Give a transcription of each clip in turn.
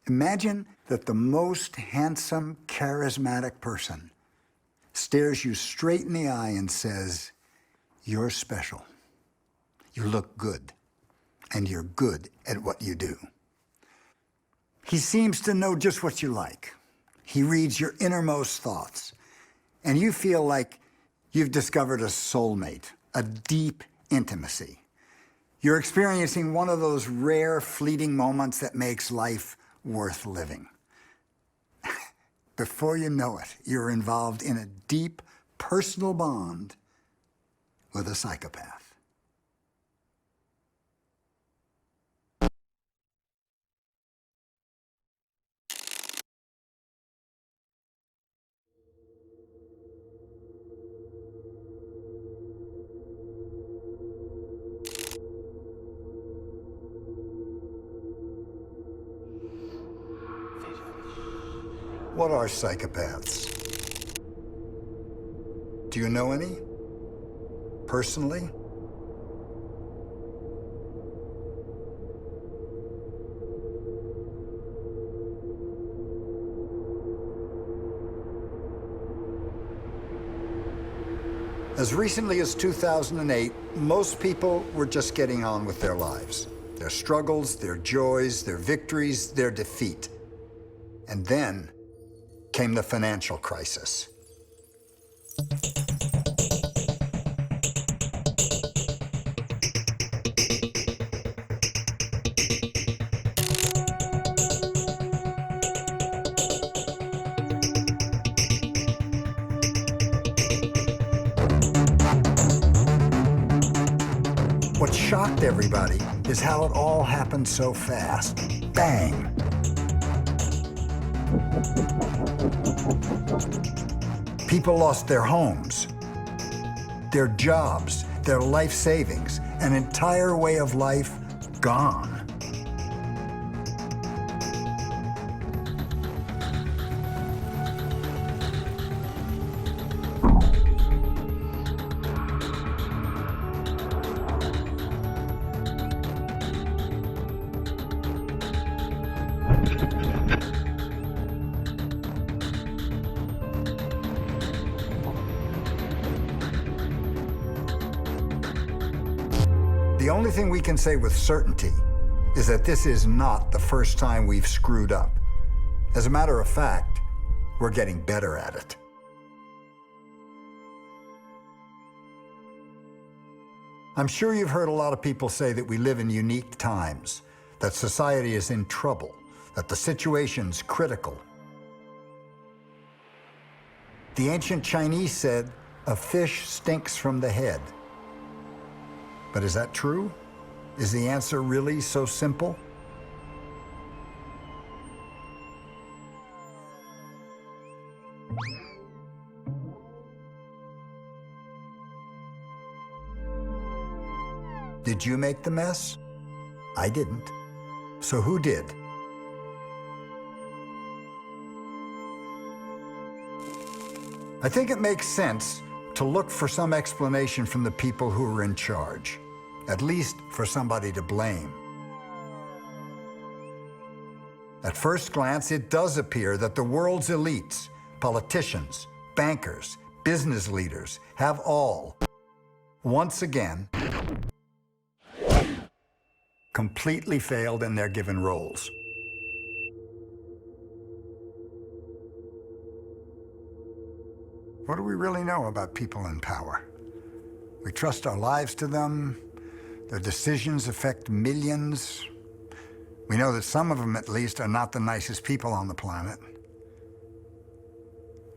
Imagine that the most handsome, charismatic person stares you straight in the eye and says, "You're special. You look good, and you're good at what you do." He seems to know just what you like. He reads your innermost thoughts, and you feel like you've discovered a soulmate, a deep intimacy. You're experiencing one of those rare, fleeting moments that makes life worth living. Before you know it, you're involved in a deep, personal bond with a psychopath. What are psychopaths? Do you know any? Personally? As recently as 2008, most people were just getting on with their lives. Their struggles, their joys, their victories, their defeat. And then came the financial crisis. What shocked everybody is how it all happened so fast. Bang! People lost their homes, their jobs, their life savings, an entire way of life gone. The only thing we can say with certainty is that this is not the first time we've screwed up. As a matter of fact, we're getting better at it. I'm sure you've heard a lot of people say that we live in unique times, that society is in trouble, that the situation's critical. The ancient Chinese said, "A fish stinks from the head." But is that true? Is the answer really so simple? Did you make the mess? I didn't. So who did? I think it makes sense to look for some explanation from the people who are in charge, at least for somebody to blame. At first glance, it does appear that the world's elites, politicians, bankers, business leaders, have all, once again, completely failed in their given roles. What do we really know about people in power? We trust our lives to them. Their decisions affect millions. We know that some of them, at least, are not the nicest people on the planet.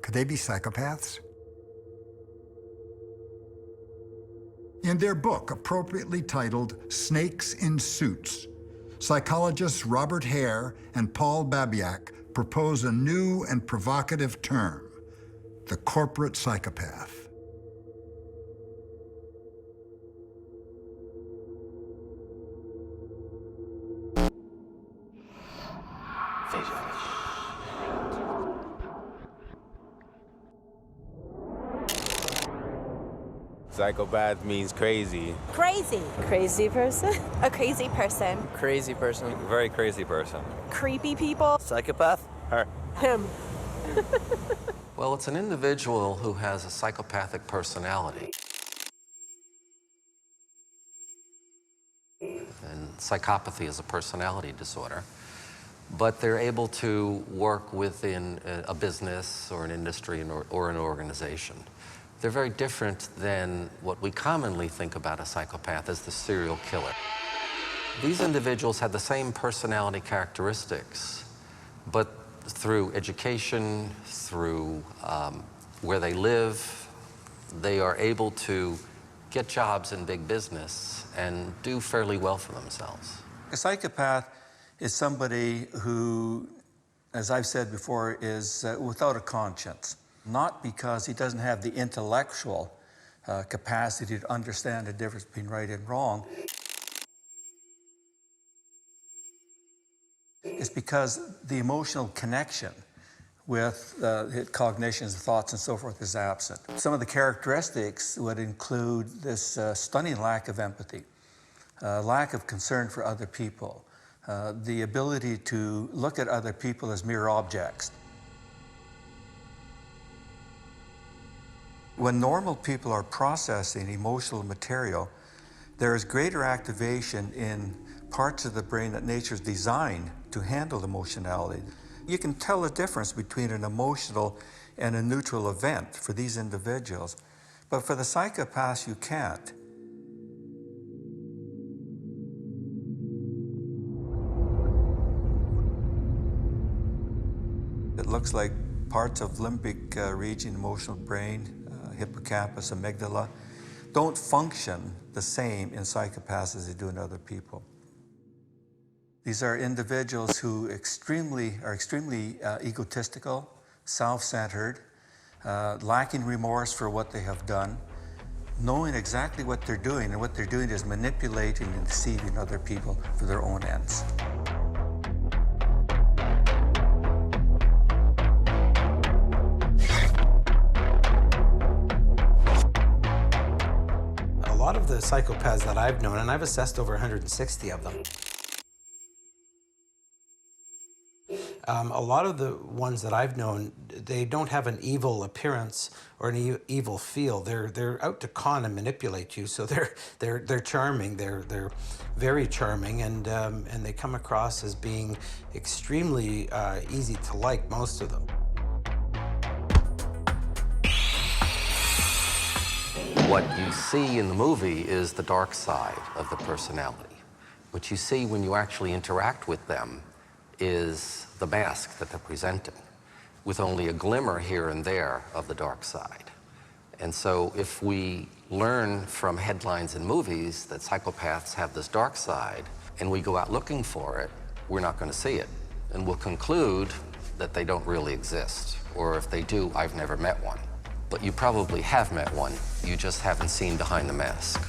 Could they be psychopaths? In their book, appropriately titled Snakes in Suits, psychologists Robert Hare and Paul Babiak propose a new and provocative term: the corporate psychopath. Psychopath means crazy. Crazy. Crazy person? A crazy person. Crazy person. Very crazy person. Creepy people. Psychopath? Her. Him. Well, it's an individual who has a psychopathic personality. And psychopathy is a personality disorder. But they're able to work within a business or an industry or an organization. They're very different than what we commonly think about a psychopath as the serial killer. These individuals have the same personality characteristics, but through education, through where they live, they are able to get jobs in big business and do fairly well for themselves. A psychopath is somebody who, as I've said before, is without a conscience. Not because he doesn't have the intellectual capacity to understand the difference between right and wrong. It's because the emotional connection with cognitions, thoughts, and so forth is absent. Some of the characteristics would include this stunning lack of empathy, lack of concern for other people, the ability to look at other people as mere objects. When normal people are processing emotional material, there is greater activation in parts of the brain that nature's designed to handle emotionality. You can tell the difference between an emotional and a neutral event for these individuals, but for the psychopaths, you can't. It looks like parts of limbic region, emotional brain, hippocampus, amygdala, don't function the same in psychopaths as they do in other people. These are individuals who are extremely egotistical, self-centered, lacking remorse for what they have done, knowing exactly what they're doing, and what they're doing is manipulating and deceiving other people for their own ends. A lot of the psychopaths that I've known, and I've assessed over 160 of them, a lot of the ones that I've known, they don't have an evil appearance or an evil feel. They're out to con and manipulate you. So they're charming. They're very charming, and they come across as being extremely easy to like. Most of them. What you see in the movie is the dark side of the personality. What you see when you actually interact with them is the mask that they're presenting, with only a glimmer here and there of the dark side. And so if we learn from headlines in movies that psychopaths have this dark side, and we go out looking for it, we're not going to see it. And we'll conclude that they don't really exist, or if they do, I've never met one. But you probably have met one, you just haven't seen behind the mask.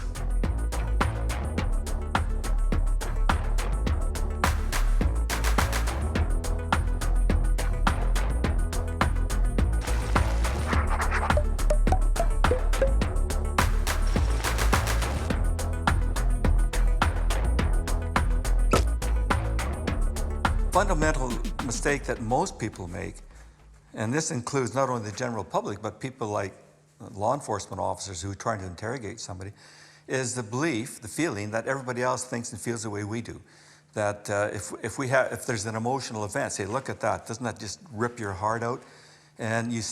Fundamental mistake that most people make, and this includes not only the general public, but people like law enforcement officers who are trying to interrogate somebody, is the belief, the feeling that everybody else thinks and feels the way we do. That if there's an emotional event, say, look at that, doesn't that just rip your heart out? And you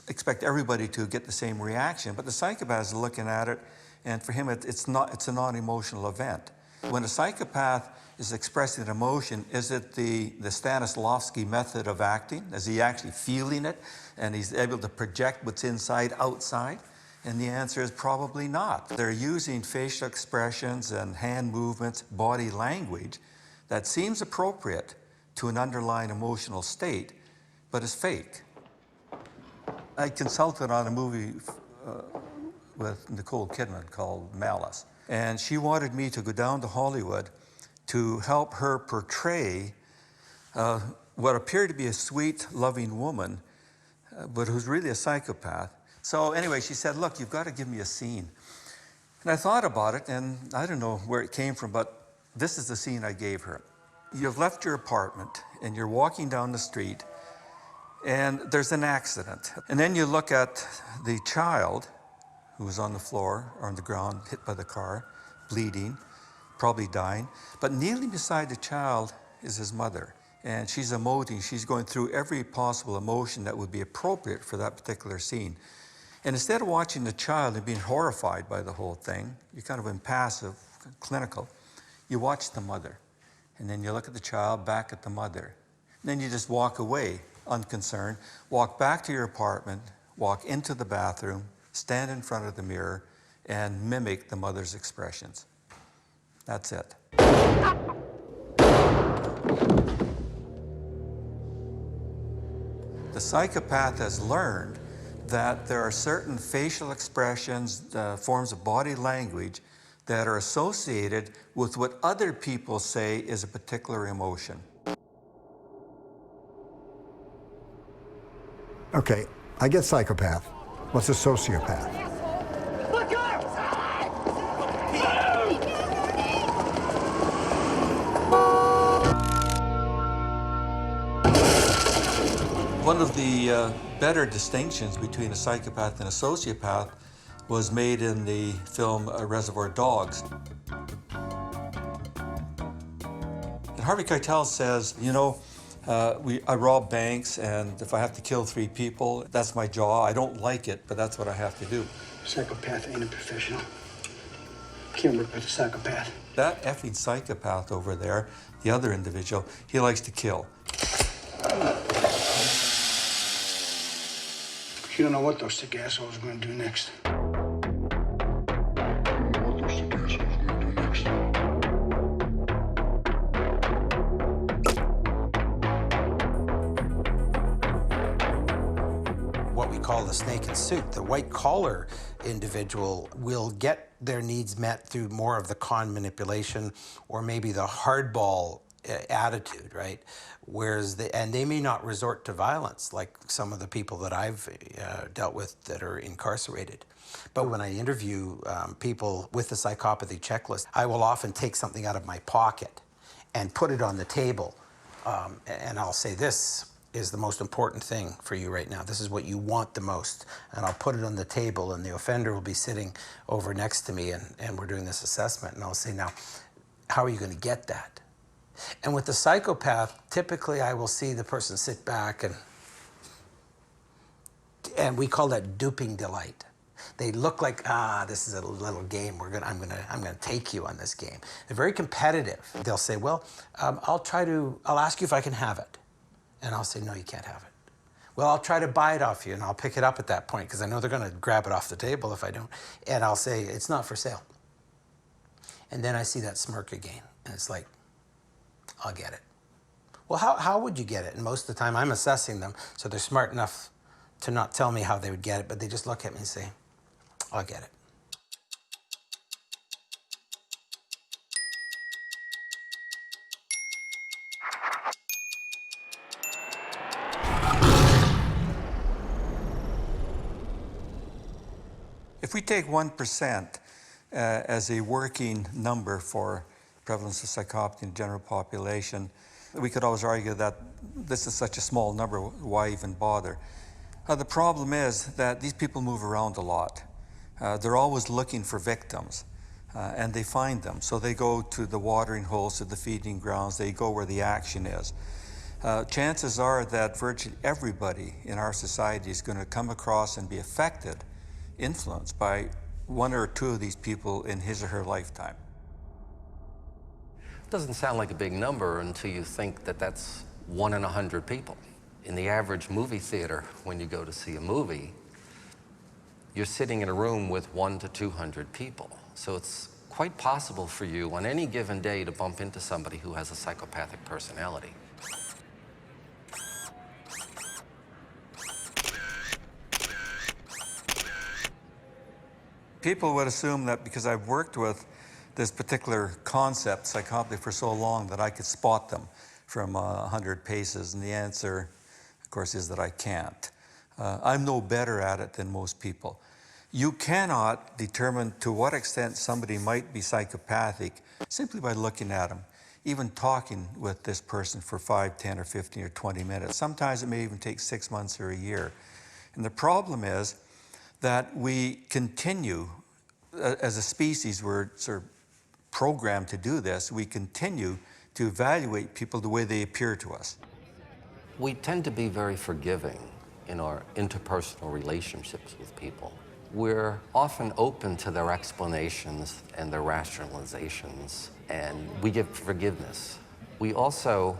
expect everybody to get the same reaction. But the psychopath is looking at it, and for him, it's a non-emotional event. When a psychopath is expressing an emotion, is it the Stanislavski method of acting? Is he actually feeling it, and he's able to project what's inside outside? And the answer is probably not. They're using facial expressions and hand movements, body language that seems appropriate to an underlying emotional state, but is fake. I consulted on a movie with Nicole Kidman called Malice, and she wanted me to go down to Hollywood to help her portray what appeared to be a sweet, loving woman, but who's really a psychopath, So anyway, she said, look, you've got to give me a scene. And I thought about it, and I don't know where it came from, but this is the scene I gave her. You've left your apartment, and you're walking down the street, and there's an accident. And then you look at the child who was on the floor or on the ground, hit by the car, bleeding, probably dying. But kneeling beside the child is his mother. And she's emoting, she's going through every possible emotion that would be appropriate for that particular scene. And instead of watching the child and being horrified by the whole thing, you're kind of impassive, clinical, you watch the mother. And then you look at the child, back at the mother. And then you just walk away, unconcerned, walk back to your apartment, walk into the bathroom, stand in front of the mirror, and mimic the mother's expressions. That's it. The psychopath has learned that there are certain facial expressions, forms of body language that are associated with what other people say is a particular emotion. Okay, I get psychopath. What's a sociopath? One of the better distinctions between a psychopath and a sociopath was made in the film Reservoir Dogs. And Harvey Keitel says, you know, I rob banks, and if I have to kill 3 people, that's my job. I don't like it, but that's what I have to do. Psychopath ain't a professional. Can't work with a psychopath. That effing psychopath over there, the other individual, he likes to kill. You don't know what those sick assholes are going to do next. What we call the snake in suit, the white collar individual will get their needs met through more of the con manipulation or maybe the hardball attitude, right? Whereas they may not resort to violence like some of the people that I've dealt with that are incarcerated. But when I interview people with the psychopathy checklist, I will often take something out of my pocket and put it on the table. And I'll say, this is the most important thing for you right now. This is what you want the most. And I'll put it on the table, and the offender will be sitting over next to me, and we're doing this assessment. And I'll say, now, how are you going to get that? And with the psychopath, typically I will see the person sit back, and we call that duping delight. They look like, this is a little game. I'm gonna take you on this game. They're very competitive. They'll say, well, I'll ask you if I can have it. And I'll say, no, you can't have it. Well, I'll try to buy it off you, and I'll pick it up at that point because I know they're gonna grab it off the table if I don't. And I'll say, it's not for sale. And then I see that smirk again, and it's like, I'll get it. Well, how would you get it? And most of the time I'm assessing them, so they're smart enough to not tell me how they would get it, but they just look at me and say, I'll get it. If we take 1% as a working number for prevalence of psychopathy in the general population, we could always argue that this is such a small number, why even bother? The problem is that these people move around a lot. They're always looking for victims, and they find them. So they go to the watering holes, to the feeding grounds, they go where the action is. Chances are that virtually everybody in our society is going to come across and be affected, influenced by 1 or 2 of these people in his or her lifetime. Doesn't sound like a big number until you think that that's 1 in 100 people. In the average movie theater, when you go to see a movie, you're sitting in a room with 100 to 200 people. So it's quite possible for you on any given day to bump into somebody who has a psychopathic personality. People would assume that because I've worked with this particular concept, psychopathy, for so long that I could spot them from 100 paces, and the answer, of course, is that I can't. I'm no better at it than most people. You cannot determine to what extent somebody might be psychopathic simply by looking at them, even talking with this person for 5, 10, or 15, or 20 minutes. Sometimes it may even take 6 months or a year. And the problem is that we continue, as a species, we're sort of programmed to do this, we continue to evaluate people the way they appear to us. We tend to be very forgiving in our interpersonal relationships with people. We're often open to their explanations and their rationalizations, and we give forgiveness. We also,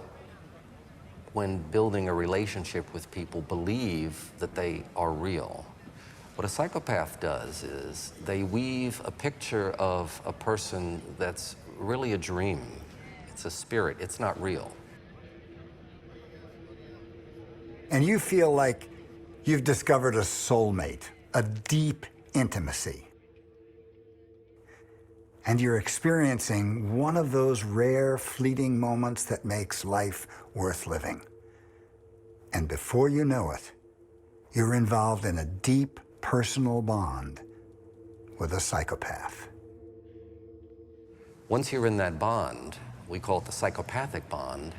when building a relationship with people, believe that they are real. What a psychopath does is they weave a picture of a person that's really a dream. It's a spirit, it's not real. And you feel like you've discovered a soulmate, a deep intimacy. And you're experiencing one of those rare, fleeting moments that makes life worth living. And before you know it, you're involved in a deep personal bond with a psychopath. Once you're in that bond, we call it the psychopathic bond,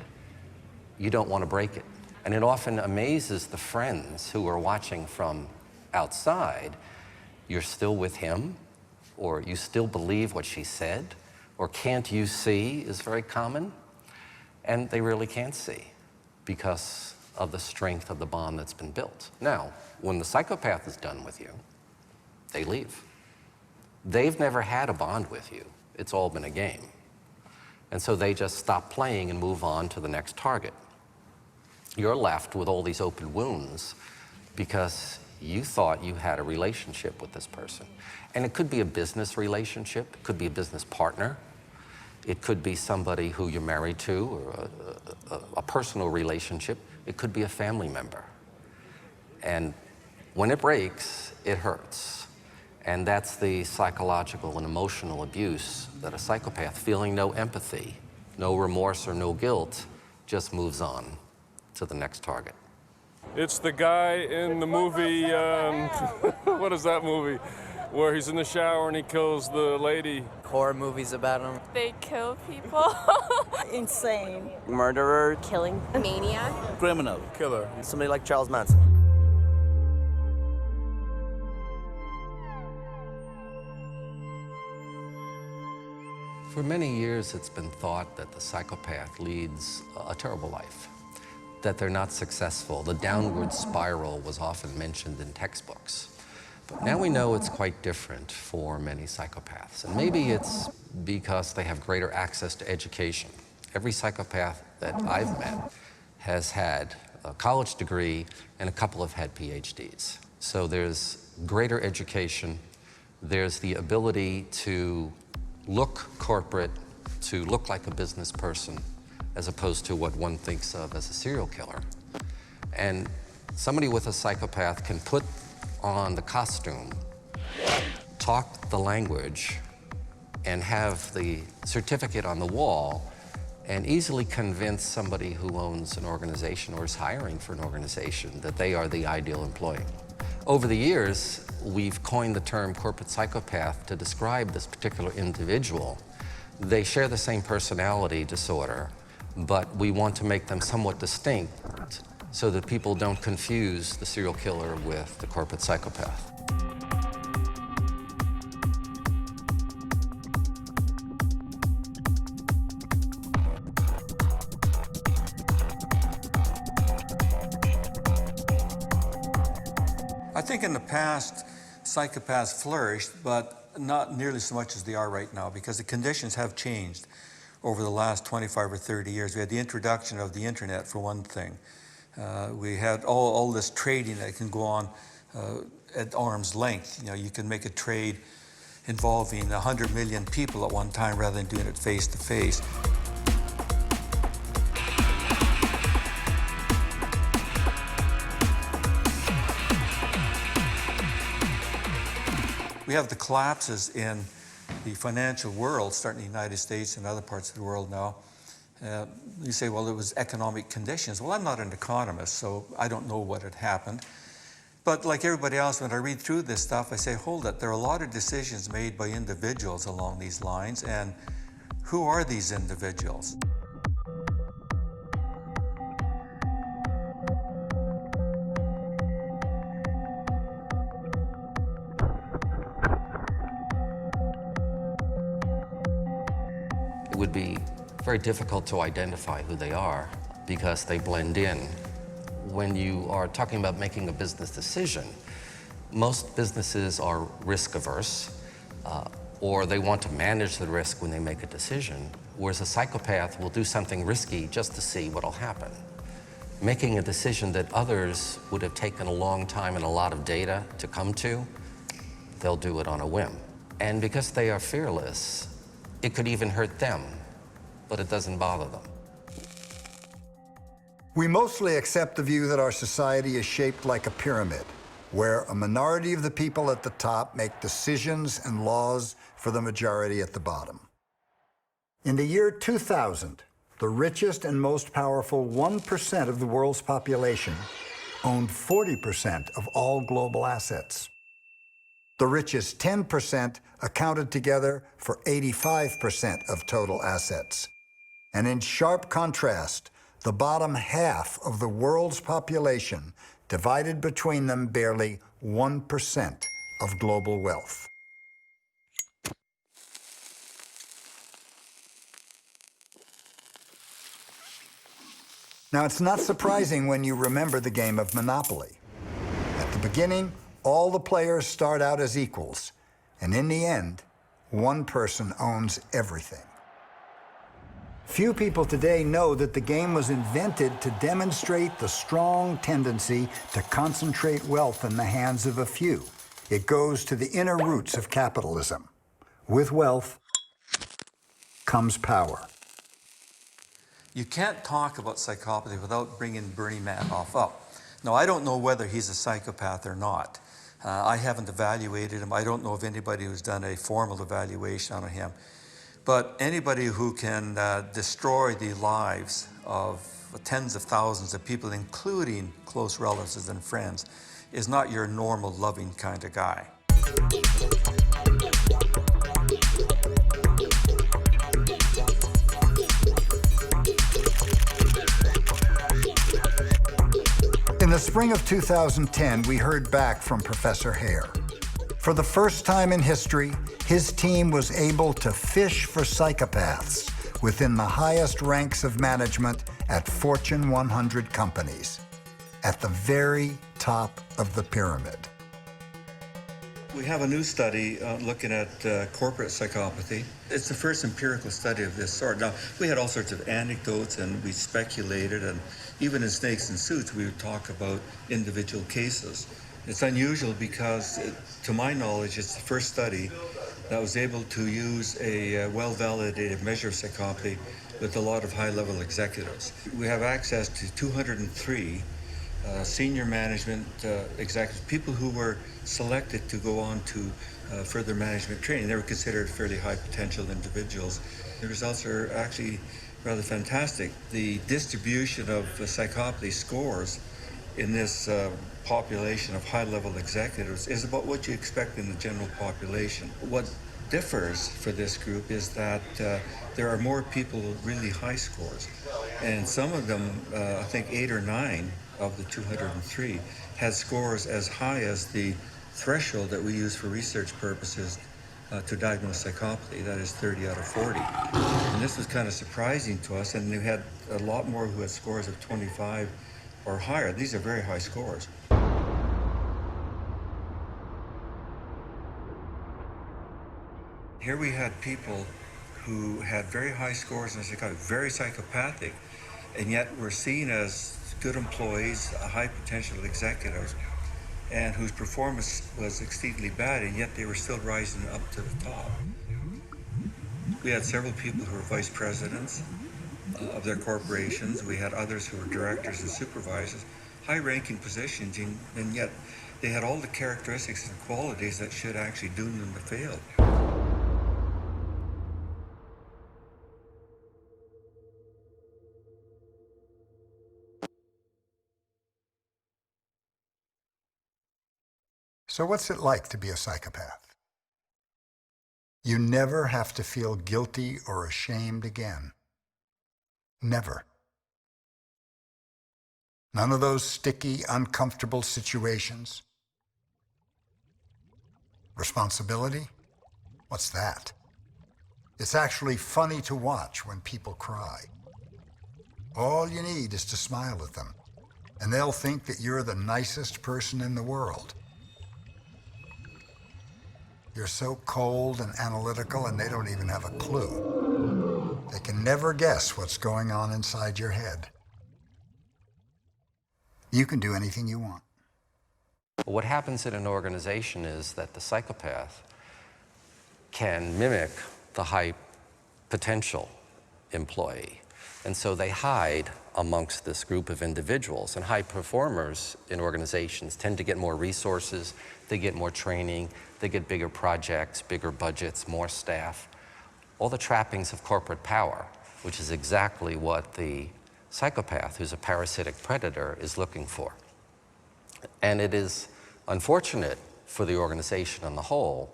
you don't want to break it. And it often amazes the friends who are watching from outside. You're still with him, or you still believe what she said, or can't you see is very common. And they really can't see because of the strength of the bond that's been built. Now, when the psychopath is done with you, they leave. They've never had a bond with you. It's all been a game. And so they just stop playing and move on to the next target. You're left with all these open wounds because you thought you had a relationship with this person. And it could be a business relationship, it could be a business partner, it could be somebody who you're married to, or a personal relationship, it could be a family member. And when it breaks, it hurts. And that's the psychological and emotional abuse that a psychopath, feeling no empathy, no remorse or no guilt, just moves on to the next target. It's the guy in the movie, what is that movie? Where he's in the shower and he kills the lady. Horror movies about him. They kill people. Insane. Murderer. Killing. Maniac. Criminal. Killer. Somebody like Charles Manson. For many years, it's been thought that the psychopath leads a terrible life, that they're not successful. The downward spiral was often mentioned in textbooks. But now we know it's quite different for many psychopaths. And maybe it's because they have greater access to education. Every psychopath that I've met has had a college degree and a couple have had PhDs. So there's greater education. There's the ability to look corporate, to look like a business person, as opposed to what one thinks of as a serial killer. And somebody with a psychopath can put on the costume, talk the language, and have the certificate on the wall, and easily convince somebody who owns an organization or is hiring for an organization that they are the ideal employee. Over the years, we've coined the term corporate psychopath to describe this particular individual. They share the same personality disorder, but we want to make them somewhat distinct so that people don't confuse the serial killer with the corporate psychopath. I think in the past, psychopaths flourished, but not nearly so much as they are right now, because the conditions have changed over the last 25 or 30 years. We had the introduction of the internet, for one thing. We had all this trading that can go on at arm's length. You know, you can make a trade involving 100 million people at one time rather than doing it face to face. We have the collapses in the financial world, starting in the United States and other parts of the world now. You say, well, it was economic conditions. Well, I'm not an economist, so I don't know what had happened. But like everybody else, when I read through this stuff, I say, hold it, there are a lot of decisions made by individuals along these lines, and who are these individuals? It would be very difficult to identify who they are because they blend in. When you are talking about making a business decision, most businesses are risk averse, or they want to manage the risk when they make a decision, whereas a psychopath will do something risky just to see what'll happen. Making a decision that others would have taken a long time and a lot of data to come to, they'll do it on a whim. And because they are fearless, it could even hurt them, but it doesn't bother them. We mostly accept the view that our society is shaped like a pyramid, where a minority of the people at the top make decisions and laws for the majority at the bottom. In the year 2000, the richest and most powerful 1% of the world's population owned 40% of all global assets. The richest 10% accounted together for 85% of total assets. And in sharp contrast, the bottom half of the world's population divided between them barely 1% of global wealth. Now, it's not surprising when you remember the game of Monopoly. At the beginning, all the players start out as equals, and in the end, one person owns everything. Few people today know that the game was invented to demonstrate the strong tendency to concentrate wealth in the hands of a few. It goes to the inner roots of capitalism. With wealth comes power. You can't talk about psychopathy without bringing Bernie Madoff up. Now, I don't know whether he's a psychopath or not. I haven't evaluated him. I don't know of anybody who's done a formal evaluation on him. But anybody who can destroy the lives of tens of thousands of people, including close relatives and friends, is not your normal, loving kind of guy. In the spring of 2010, we heard back from Professor Hare. For the first time in history, his team was able to fish for psychopaths within the highest ranks of management at Fortune 100 companies, at the very top of the pyramid. We have a new study looking at corporate psychopathy. It's the first empirical study of this sort. Now, we had all sorts of anecdotes and we speculated, and even in Snakes and Suits, we would talk about individual cases. It's unusual because, to my knowledge, it's the first study that was able to use a well-validated measure of psychopathy with a lot of high-level executives. We have access to 203 senior management executives, people who were selected to go on to further management training. They were considered fairly high potential individuals. The results are actually rather fantastic. The distribution of psychopathy scores in this population of high-level executives is about what you expect in the general population. What differs for this group is that there are more people with really high scores. And some of them, I think 8 or 9 of the 203, had scores as high as the threshold that we use for research purposes to diagnose psychopathy, that is 30 out of 40. And this was kind of surprising to us, and we had a lot more who had scores of 25 or higher. These are very high scores. Here we had people who had very high scores in psychopathy, very psychopathic, and yet were seen as good employees, high potential executives, and whose performance was exceedingly bad, and yet they were still rising up to the top. We had several people who were vice presidents of their corporations. We had others who were directors and supervisors, high-ranking positions, and yet they had all the characteristics and qualities that should actually doom them to fail. So what's it like to be a psychopath? You never have to feel guilty or ashamed again. Never. None of those sticky, uncomfortable situations. Responsibility? What's that? It's actually funny to watch when people cry. All you need is to smile at them, and they'll think that you're the nicest person in the world. You're so cold and analytical, and they don't even have a clue. They can never guess what's going on inside your head. You can do anything you want. What happens in an organization is that the psychopath can mimic the high potential employee. And so they hide amongst this group of individuals. And high performers in organizations tend to get more resources, they get more training, they get bigger projects, bigger budgets, more staff. All the trappings of corporate power, which is exactly what the psychopath, who's a parasitic predator, is looking for. And it is unfortunate for the organization on the whole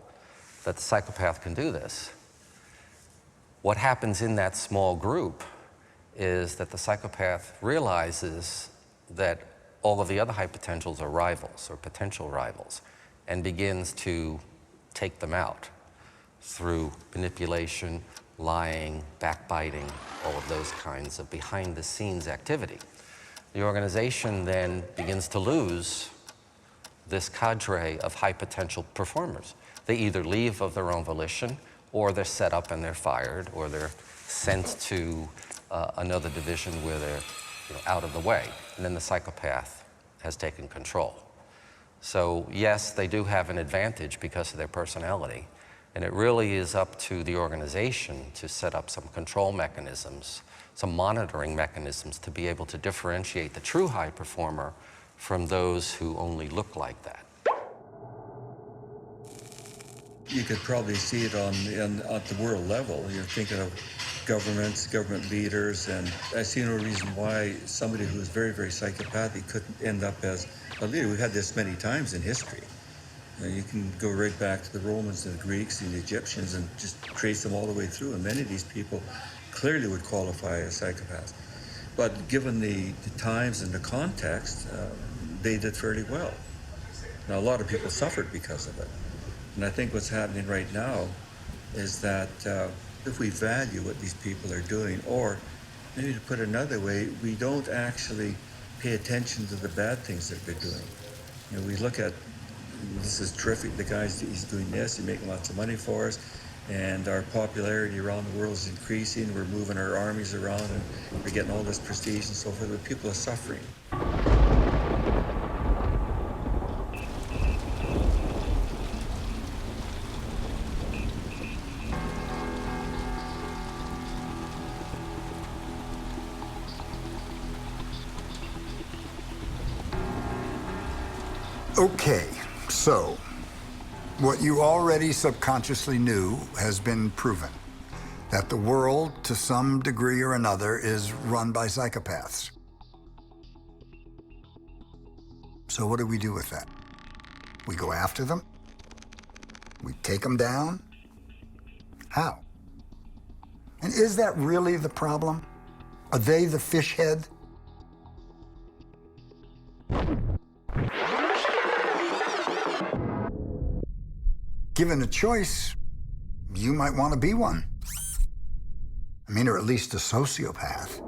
that the psychopath can do this. What happens in that small group is that the psychopath realizes that all of the other high potentials are rivals or potential rivals and begins to take them out through manipulation, lying, backbiting, all of those kinds of behind-the-scenes activity. The organization then begins to lose this cadre of high-potential performers. They either leave of their own volition, or they're set up and they're fired, or they're sent to another division where they're out of the way. And then the psychopath has taken control. So yes, they do have an advantage because of their personality. And it really is up to the organization to set up some control mechanisms, some monitoring mechanisms to be able to differentiate the true high performer from those who only look like that. You could probably see it at the world level. You're thinking of governments, government leaders, and I see no reason why somebody who is very, very psychopathic couldn't end up as a leader. We've had this many times in history. You can go right back to the Romans and the Greeks and the Egyptians and just trace them all the way through, and many of these people clearly would qualify as psychopaths. But given the times and the context, they did fairly well. Now, a lot of people suffered because of it. And I think what's happening right now is that if we value what these people are doing, or maybe to put it another way, we don't actually pay attention to the bad things that they're doing. We look at, this is terrific, the guy's he's doing this, he's making lots of money for us, and our popularity around the world is increasing, we're moving our armies around, and we're getting all this prestige and so forth, but people are suffering. Okay, so what you already subconsciously knew has been proven, that the world, to some degree or another, is run by psychopaths. So what do we do with that? We go after them? We take them down? How? And is that really the problem? Are they the fishead? Given a choice, you might want to be one. I mean, or at least a sociopath.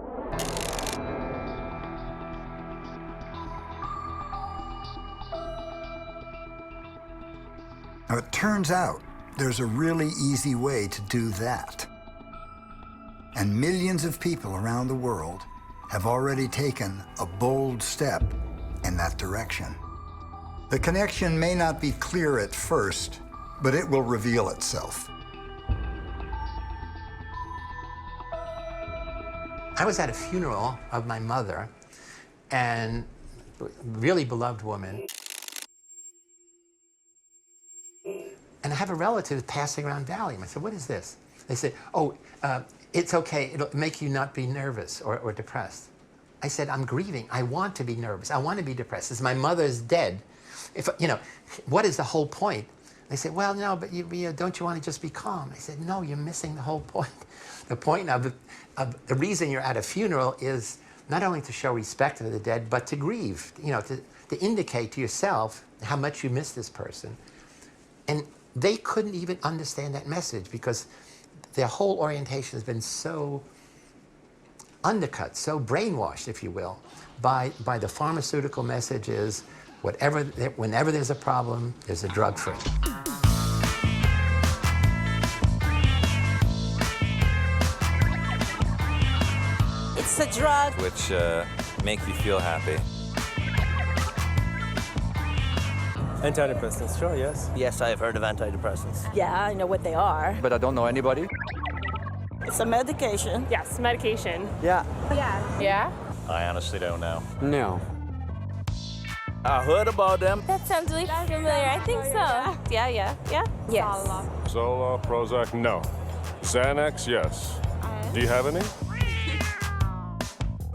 Now, it turns out there's a really easy way to do that. And millions of people around the world have already taken a bold step in that direction. The connection may not be clear at first, but it will reveal itself. I was at a funeral of my mother, and really beloved woman. And I have a relative passing around Valium. I said, what is this? They said, oh, it's okay, it'll make you not be nervous or depressed. I said, I'm grieving, I want to be nervous, I want to be depressed. As my mother's dead, if, you know, what is the whole point? They said, well, no, but don't you want to just be calm? I said, no, you're missing the whole point. The point of the reason you're at a funeral is not only to show respect to the dead, but to grieve, you know, to indicate to yourself how much you miss this person. And they couldn't even understand that message because their whole orientation has been so undercut, so brainwashed, if you will, by the pharmaceutical messages, whenever there's a problem, there's a drug for it. It's a drug. Which make you feel happy. Antidepressants, sure, yes. Yes, I have heard of antidepressants. Yeah, I know what they are. But I don't know anybody. It's a medication. Yes, medication. Yeah. Yeah. Yeah? I honestly don't know. No. I heard about them. That sounds really familiar. I think so. Yeah. Yes. Zoloft, Prozac, no. Xanax, yes. Do you have any?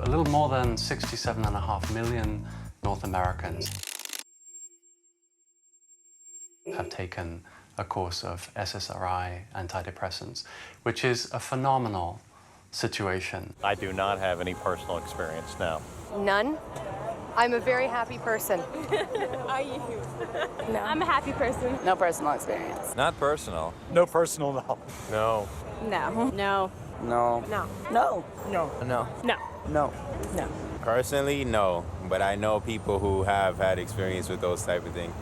A little more than 67.5 million North Americans have taken a course of SSRI antidepressants, which is a phenomenal situation. I do not have any personal experience now. None? I'm a very happy person. Are you? No. I'm a happy person. No personal experience. Not personal. No personal knowledge. No. No. No. No. No. No. No. No. No. No. No. Personally, no. But I know people who have had experience with those type of things.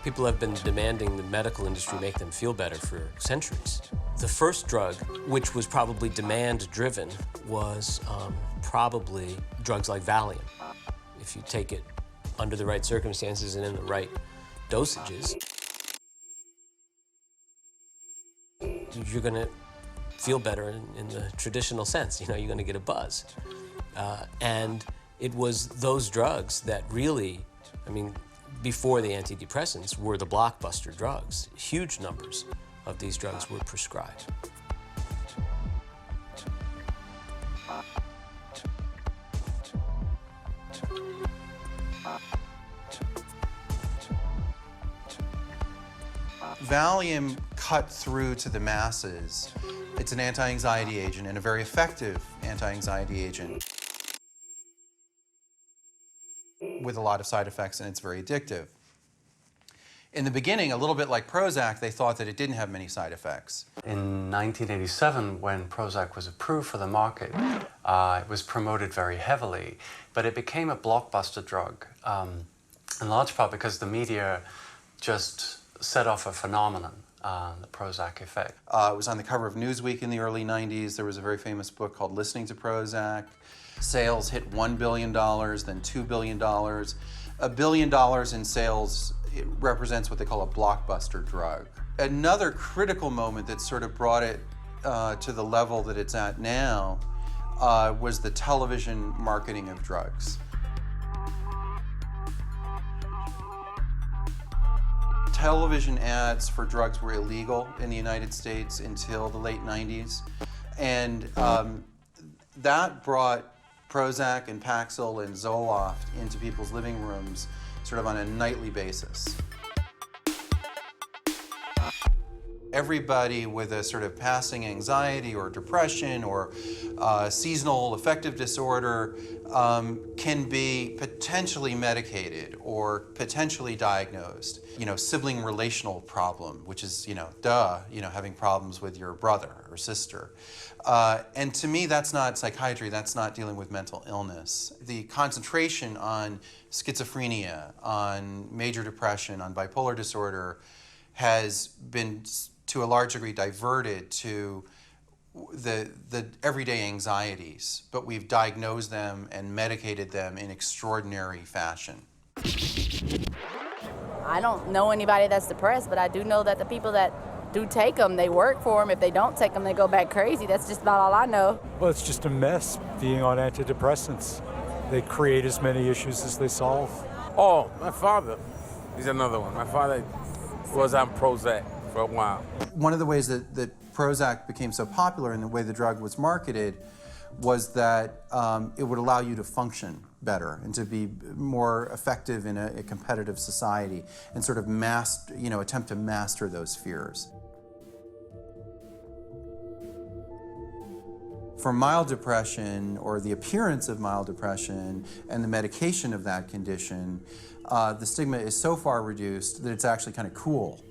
People have been demanding the medical industry make them feel better for centuries. The first drug, which was probably demand-driven, was probably drugs like Valium. If you take it under the right circumstances and in the right dosages, you're going to feel better in the traditional sense. You know, you're going to get a buzz. And it was those drugs that really, I mean, before the antidepressants, were the blockbuster drugs. Huge numbers of these drugs were prescribed. Valium cut through to the masses. It's an anti-anxiety agent and a very effective anti-anxiety agent with a lot of side effects, and it's very addictive. In the beginning, a little bit like Prozac, they thought that it didn't have many side effects. In 1987, when Prozac was approved for the market, it was promoted very heavily, but it became a blockbuster drug, in large part because the media just set off a phenomenon, the Prozac effect. It was on the cover of Newsweek in the early 90s. There was a very famous book called Listening to Prozac. Sales hit $1 billion, then $2 billion. $1 billion in sales, it represents what they call a blockbuster drug. Another critical moment that sort of brought it to the level that it's at now was the television marketing of drugs. Television ads for drugs were illegal in the United States until the late 90s. And that brought Prozac and Paxil and Zoloft into people's living rooms sort of on a nightly basis. Everybody with a sort of passing anxiety or depression or seasonal affective disorder can be potentially medicated or potentially diagnosed. You know, sibling relational problem, which is, having problems with your brother or sister. And to me, that's not psychiatry, that's not dealing with mental illness. The concentration on schizophrenia, on major depression, on bipolar disorder has been to a large degree diverted to the everyday anxieties, but we've diagnosed them and medicated them in extraordinary fashion. I don't know anybody that's depressed, but I do know that the people that do take them, they work for them. If they don't take them, they go back crazy. That's just about all I know. Well, it's just a mess being on antidepressants. They create as many issues as they solve. Oh, my father. He's another one. My father was on Prozac for a while. One of the ways that Prozac became so popular and the way the drug was marketed was that it would allow you to function better and to be more effective in a competitive society and sort of attempt to master those fears. For mild depression, or the appearance of mild depression, and the medication of that condition, the stigma is so far reduced that it's actually kind of cool,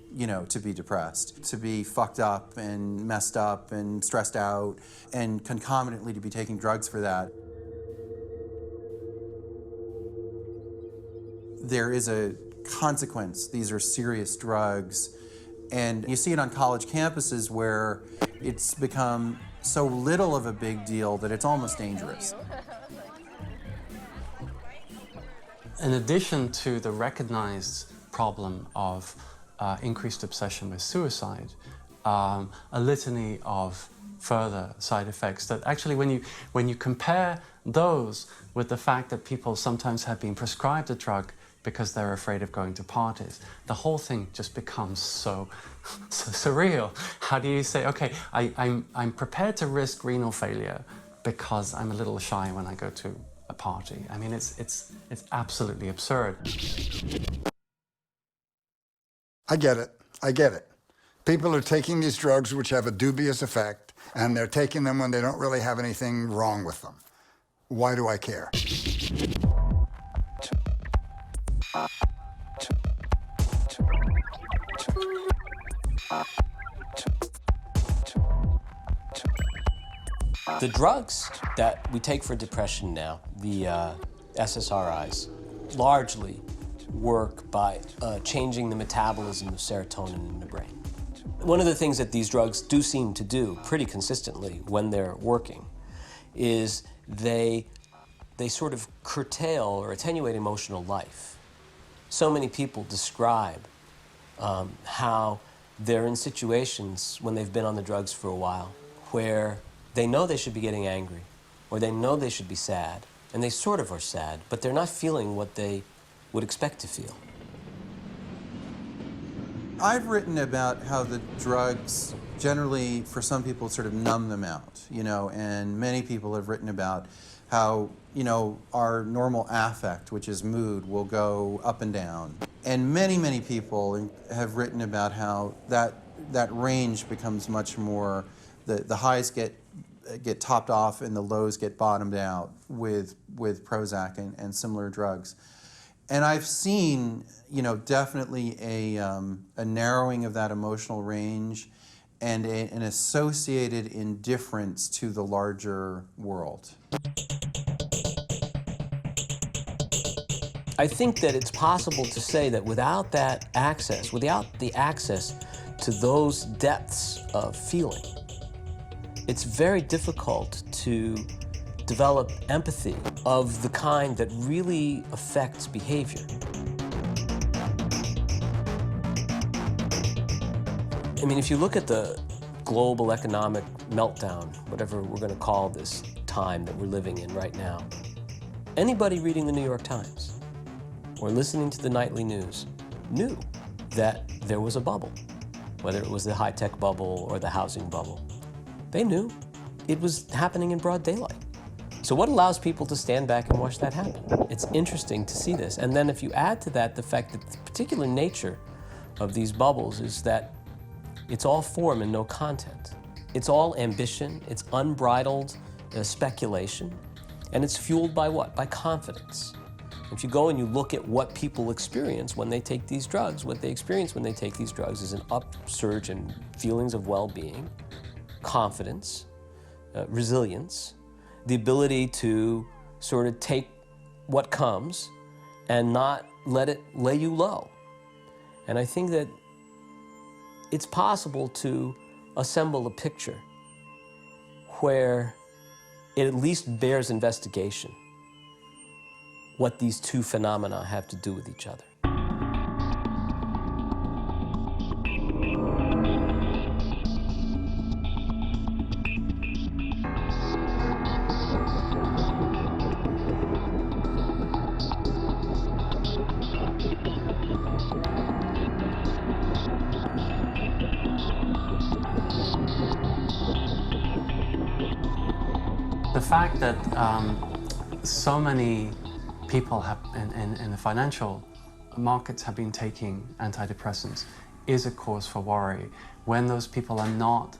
to be depressed, to be fucked up and messed up and stressed out, and concomitantly to be taking drugs for that. There is a consequence. These are serious drugs. And you see it on college campuses where it's become so little of a big deal that it's almost dangerous. In addition to the recognized problem of increased obsession with suicide, a litany of further side effects that actually when you compare those with the fact that people sometimes have been prescribed a drug because they're afraid of going to parties, the whole thing just becomes so surreal. How do you say, okay, I'm prepared to risk renal failure because I'm a little shy when I go to a party? I mean, it's absolutely absurd. I get it. People are taking these drugs which have a dubious effect, and they're taking them when they don't really have anything wrong with them. Why do I care? The drugs that we take for depression now, the SSRIs, largely work by changing the metabolism of serotonin in the brain. One of the things that these drugs do seem to do pretty consistently when they're working is they sort of curtail or attenuate emotional life. So many people describe how they're in situations when they've been on the drugs for a while where they know they should be getting angry, or they know they should be sad, and they sort of are sad, but they're not feeling what they would expect to feel. I've written about how the drugs generally, for some people, sort of numb them out, and many people have written about how, our normal affect, which is mood, will go up and down. And many, many people have written about how that range becomes much more, the highs get topped off and the lows get bottomed out with Prozac and similar drugs. And I've seen, definitely a narrowing of that emotional range and an associated indifference to the larger world. I think that it's possible to say that without that access, without the access to those depths of feeling, it's very difficult to develop empathy of the kind that really affects behavior. I mean, if you look at the global economic meltdown, whatever we're going to call this time that we're living in right now, anybody reading the New York Times or listening to the nightly news knew that there was a bubble, whether it was the high-tech bubble or the housing bubble. They knew it was happening in broad daylight. So what allows people to stand back and watch that happen? It's interesting to see this. And then if you add to that the fact that the particular nature of these bubbles is that it's all form and no content. It's all ambition, it's unbridled speculation, and it's fueled by what? By confidence. If you go and you look at what people experience when they take these drugs, what they experience when they take these drugs is an upsurge in feelings of well-being, confidence, resilience, the ability to sort of take what comes and not let it lay you low. And I think that it's possible to assemble a picture where it at least bears investigation what these two phenomena have to do with each other. fact that so many people have, in the financial markets have been taking antidepressants is a cause for worry when those people are not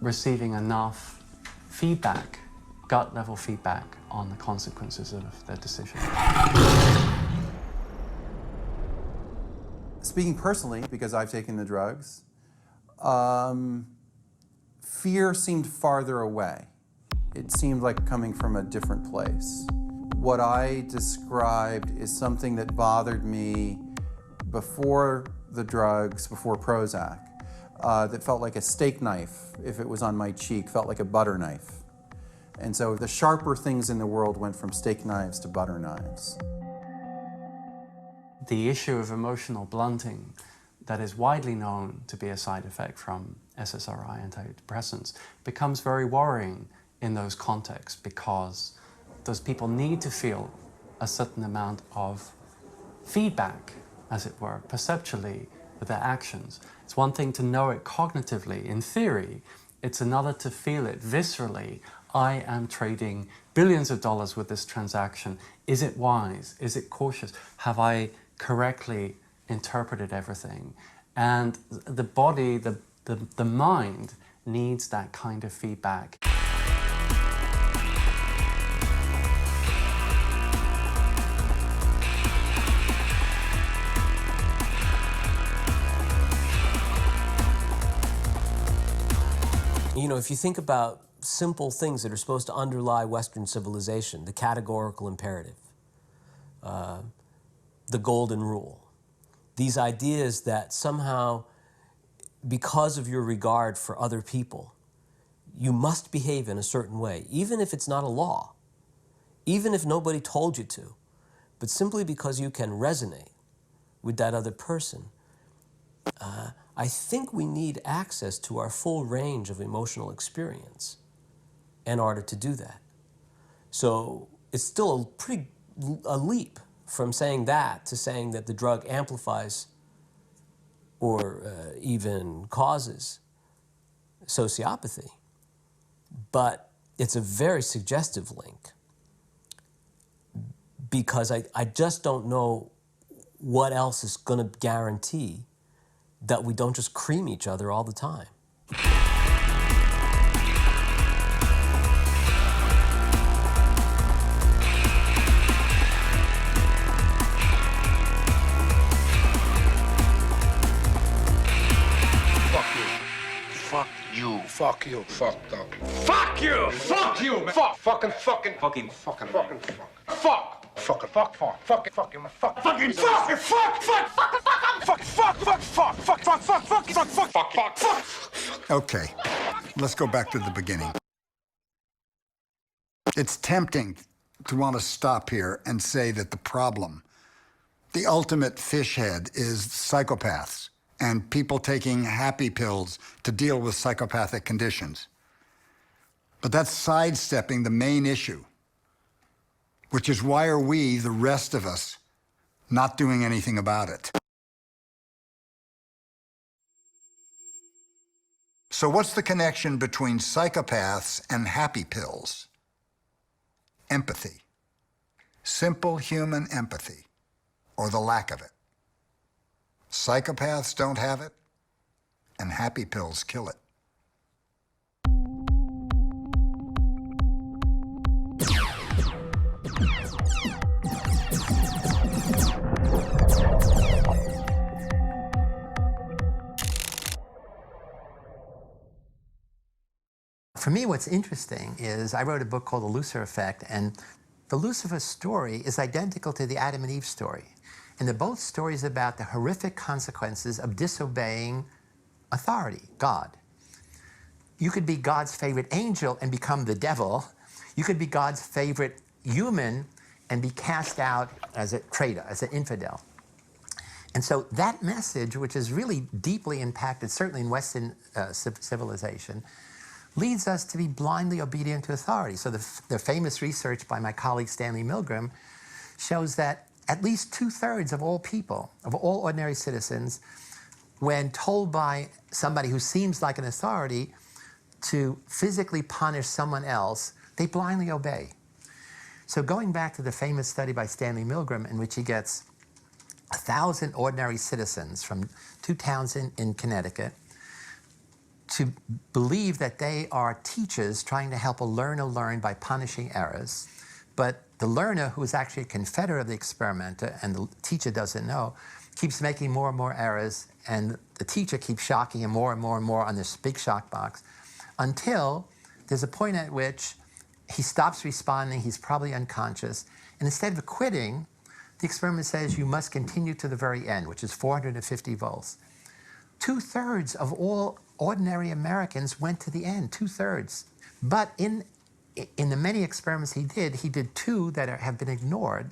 receiving enough feedback, gut-level feedback on the consequences of their decision. Speaking personally, because I've taken the drugs, fear seemed farther away. It seemed like coming from a different place. What I described is something that bothered me before the drugs, before Prozac, that felt like a steak knife if it was on my cheek, felt like a butter knife. And so the sharper things in the world went from steak knives to butter knives. The issue of emotional blunting that is widely known to be a side effect from SSRI antidepressants becomes very worrying in those contexts because those people need to feel a certain amount of feedback, as it were, perceptually with their actions. It's one thing to know it cognitively, in theory. It's another to feel it viscerally. I am trading billions of dollars with this transaction. Is it wise? Is it cautious? Have I correctly interpreted everything? And the body, the mind needs that kind of feedback. You know, if you think about simple things that are supposed to underlie Western civilization, the categorical imperative, the golden rule, these ideas that somehow, because of your regard for other people, you must behave in a certain way, even if it's not a law, even if nobody told you to, but simply because you can resonate with that other person. I think we need access to our full range of emotional experience in order to do that. So it's still a leap from saying that to saying that the drug amplifies or even causes sociopathy. But it's a very suggestive link because I just don't know what else is going to guarantee that we don't just cream each other all the time. Fuck you, fucked up. Fuck you, fuck you, man. Fuck, fucking, fuck. Okay, let's go back to the beginning. It's tempting to want to stop here and say that the problem, the ultimate fishead, is psychopaths and people taking happy pills to deal with psychopathic conditions. But that's sidestepping the main issue, which is why are we, the rest of us, not doing anything about it? So what's the connection between psychopaths and happy pills? Empathy. Simple human empathy, or the lack of it. Psychopaths don't have it, and happy pills kill it. For me, what's interesting is I wrote a book called The Lucifer Effect, and the Lucifer story is identical to the Adam and Eve story. And they're both stories about the horrific consequences of disobeying authority, God. You could be God's favorite angel and become the devil. You could be God's favorite human and be cast out as a traitor, as an infidel. And so that message, which is really deeply impacted, certainly in Western civilization, leads us to be blindly obedient to authority. So the famous research by my colleague Stanley Milgram shows that at least 2/3 of all people, of all ordinary citizens, when told by somebody who seems like an authority to physically punish someone else, They blindly obey. So going back to the famous study by Stanley Milgram in which he gets 1,000 ordinary citizens from 2 towns in Connecticut to believe that they are teachers trying to help a learner learn by punishing errors. But the learner, who is actually a confederate of the experimenter, and the teacher doesn't know, keeps making more and more errors, and the teacher keeps shocking him more and more and more on this big shock box, until there's a point at which he stops responding, he's probably unconscious, and instead of quitting, the experiment says you must continue to the very end, which is 450 volts. 2/3 of all ordinary Americans went to the end, 2/3. But in the many experiments he did 2 that have been ignored.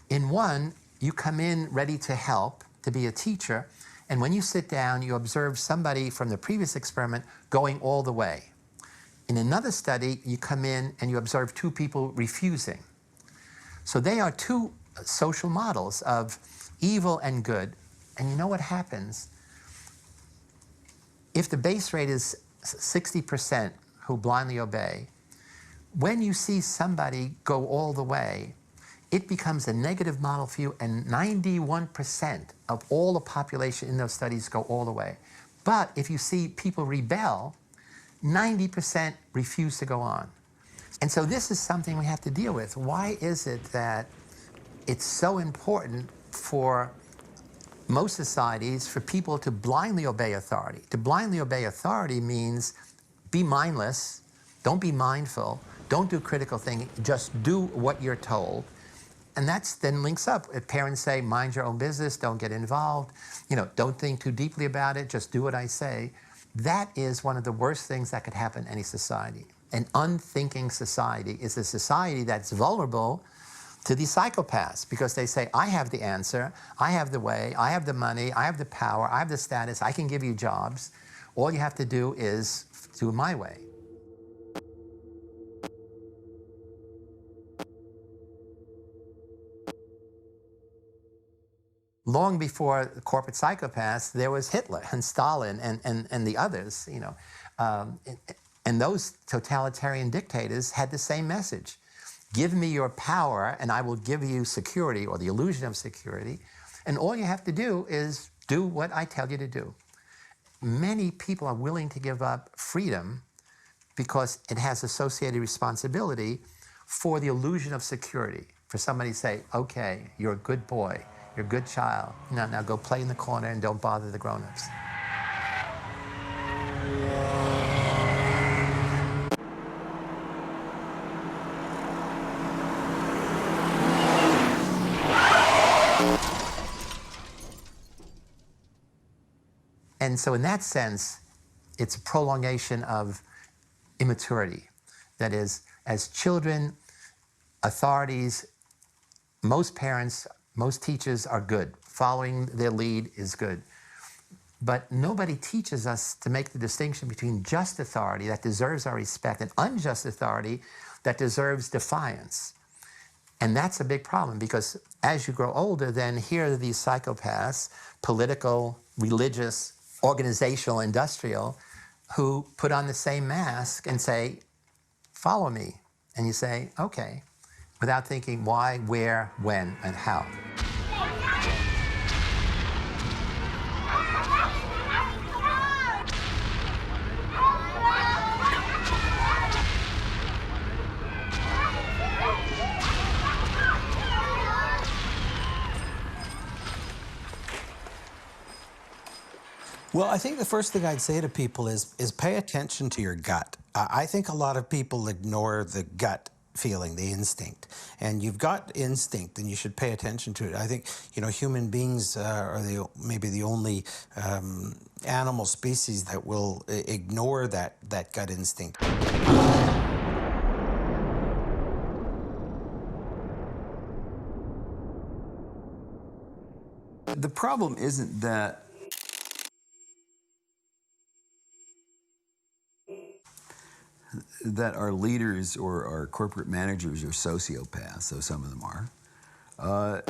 In one, you come in ready to help, to be a teacher, and when you sit down, you observe somebody from the previous experiment going all the way. In another study, you come in and you observe 2 people refusing. So they are 2 social models of evil and good. And you know what happens? If the base rate is 60% who blindly obey, when you see somebody go all the way, it becomes a negative model for you, and 91% of all the population in those studies go all the way. But if you see people rebel, 90% refuse to go on. And so this is something we have to deal with. Why is it that it's so important for most societies for people to blindly obey authority? To blindly obey authority means be mindless, don't be mindful, don't do critical thinking, just do what you're told. And that then links up. If parents say, mind your own business, don't get involved, don't think too deeply about it, just do what I say. That is one of the worst things that could happen in any society. An unthinking society is a society that's vulnerable to these psychopaths because they say, I have the answer, I have the way, I have the money, I have the power, I have the status, I can give you jobs. All you have to do is do it my way. Long before corporate psychopaths, there was Hitler and Stalin and the others, and those totalitarian dictators had the same message. Give me your power and I will give you security or the illusion of security. And all you have to do is do what I tell you to do. Many people are willing to give up freedom because it has associated responsibility for the illusion of security. For somebody to say, okay, you're a good boy, you're a good child. Now go play in the corner and don't bother the grown-ups. And so in that sense, it's a prolongation of immaturity. That is, as children, authorities, most parents, most teachers are good. Following their lead is good. But nobody teaches us to make the distinction between just authority that deserves our respect and unjust authority that deserves defiance. And that's a big problem because as you grow older, then here are these psychopaths, political, religious, organizational, industrial, who put on the same mask and say, follow me. And you say, okay, without thinking why, where, when, and how. Well, I think the first thing I'd say to people is pay attention to your gut. I think a lot of people ignore the gut feeling, the instinct. And you've got instinct, and you should pay attention to it. I think, human beings are maybe the only animal species that will ignore that gut instinct. The problem isn't that our leaders or our corporate managers are sociopaths, though some of them are,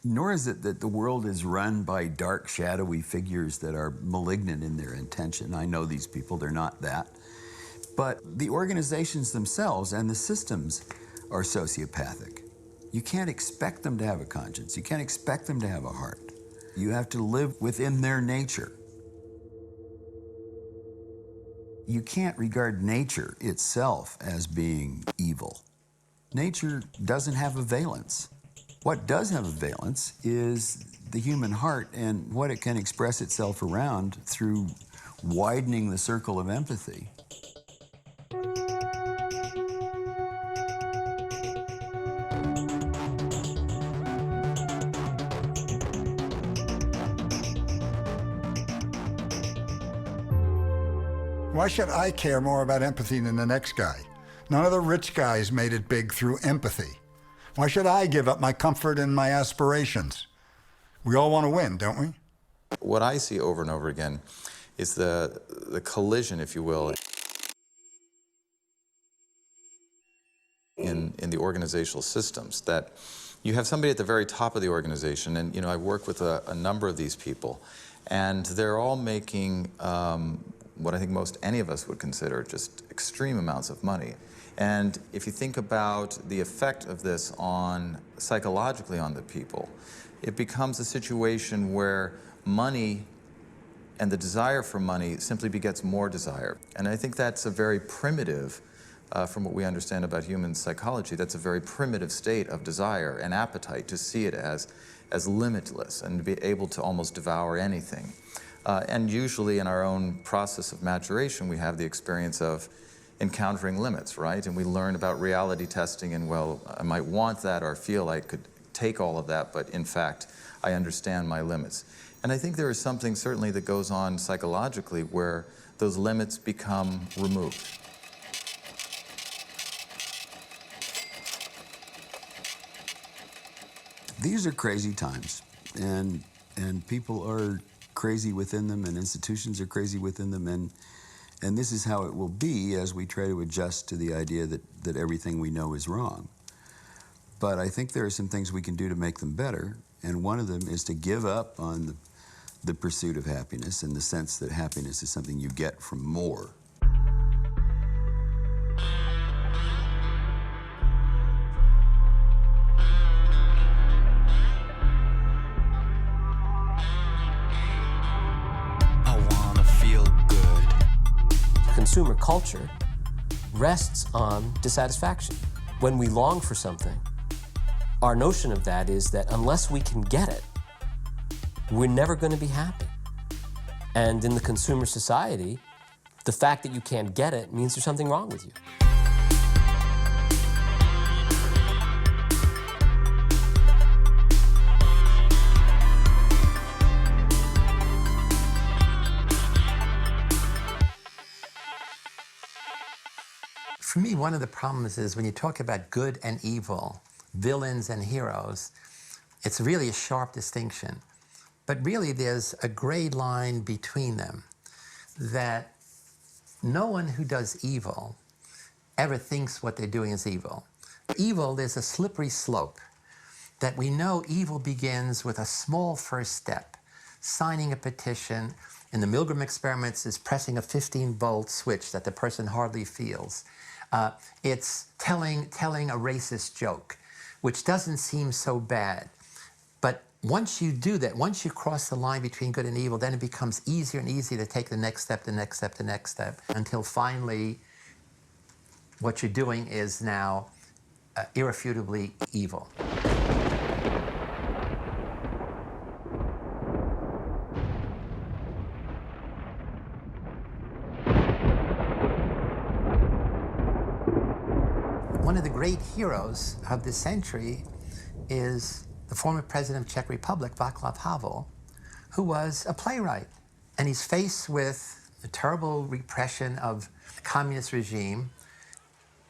nor is it that the world is run by dark, shadowy figures that are malignant in their intention. I know these people, they're not that. But the organizations themselves and the systems are sociopathic. You can't expect them to have a conscience. You can't expect them to have a heart. You have to live within their nature. You can't regard nature itself as being evil. Nature doesn't have a valence. What does have a valence is the human heart and what it can express itself around through widening the circle of empathy. Why should I care more about empathy than the next guy? None of the rich guys made it big through empathy. Why should I give up my comfort and my aspirations? We all want to win, don't we? What I see over and over again is the collision, if you will, in the organizational systems. That you have somebody at the very top of the organization, and I work with a number of these people, and they're all making what I think most any of us would consider just extreme amounts of money. And if you think about the effect of this psychologically on the people, it becomes a situation where money and the desire for money simply begets more desire. And I think that's a very primitive, from what we understand about human psychology, that's a very primitive state of desire and appetite, to see it as limitless and to be able to almost devour anything. And usually in our own process of maturation, we have the experience of encountering limits, right? And we learn about reality testing and, well, I might want that or feel I could take all of that, but in fact, I understand my limits. And I think there is something certainly that goes on psychologically where those limits become removed. These are crazy times, and people are crazy within them, and institutions are crazy within them, and this is how it will be as we try to adjust to the idea that everything we know is wrong. But I think there are some things we can do to make them better, and one of them is to give up on the pursuit of happiness, in the sense that happiness is something you get from more. Consumer culture rests on dissatisfaction. When we long for something, our notion of that is that unless we can get it, we're never going to be happy. And in the consumer society, the fact that you can't get it means there's something wrong with you. For me, one of the problems is when you talk about good and evil, villains and heroes, it's really a sharp distinction. But really, there's a gray line between them, that no one who does evil ever thinks what they're doing is evil. Evil, there's a slippery slope, that we know evil begins with a small first step, signing a petition. In the Milgram experiments, is pressing a 15-volt switch that the person hardly feels. It's telling a racist joke, which doesn't seem so bad. But once you do that, once you cross the line between good and evil, then it becomes easier and easier to take the next step, the next step, the next step, until finally what you're doing is now irrefutably evil. One of the great heroes of this century is the former president of Czech Republic, Václav Havel, who was a playwright. And he's faced with the terrible repression of the communist regime.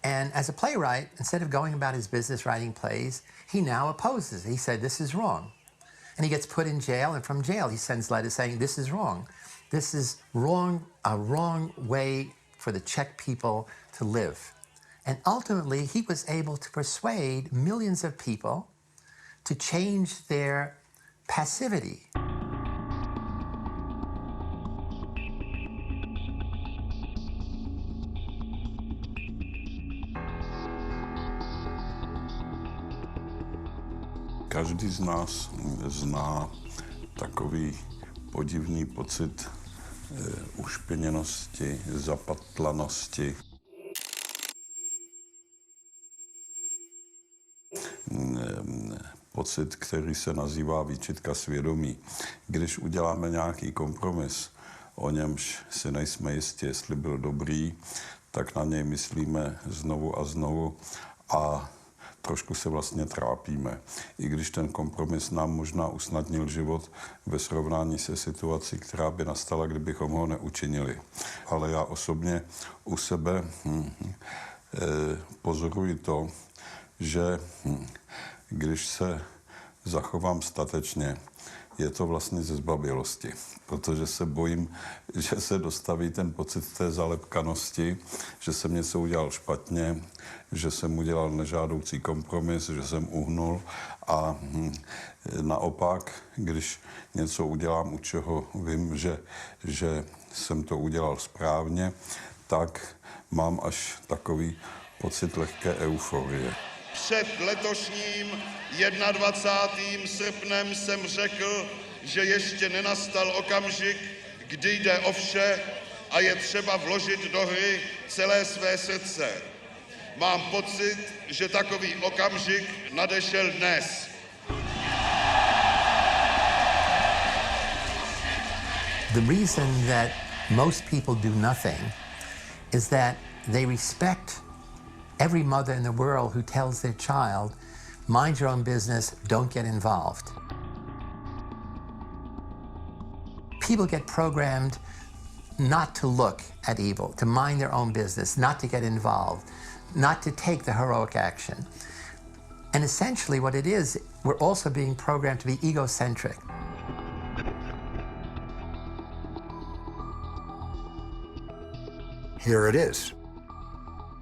And as a playwright, instead of going about his business writing plays, he now opposes it. He said, this is wrong. And he gets put in jail, and from jail he sends letters saying, this is wrong. This is wrong, a wrong way for the Czech people to live. And ultimately, he was able to persuade millions of people to change their passivity. Každý z nás zná takový podivný pocit ušpiněnosti, zapatlanosti. Pocit, který se nazývá výčitka svědomí. Když uděláme nějaký kompromis, o němž si nejsme jistí, jestli byl dobrý, tak na něj myslíme znovu a znovu a trošku se vlastně trápíme. I když ten kompromis nám možná usnadnil život ve srovnání se situací, která by nastala, kdybychom ho neučinili. Ale já osobně u sebe pozoruji to, že když se zachovám statečně, je to vlastně ze zbabělosti, protože se bojím, že se dostaví ten pocit té zalepkanosti, že jsem něco udělal špatně, že jsem udělal nežádoucí kompromis, že jsem uhnul a naopak, když něco udělám, u čeho vím, že jsem to udělal správně, tak mám až takový pocit lehké euforie. Před letošním 21. srpnem jsem řekl, že ještě nenastal okamžik, kdy jde o vše a je třeba vložit do hry celé své srdce. Mám pocit, že takový okamžik nadešel dnes. The reason that most people do nothing is that they respect every mother in the world who tells their child, mind your own business, don't get involved. People get programmed not to look at evil, to mind their own business, not to get involved, not to take the heroic action. And essentially what it is, we're also being programmed to be egocentric. Here it is.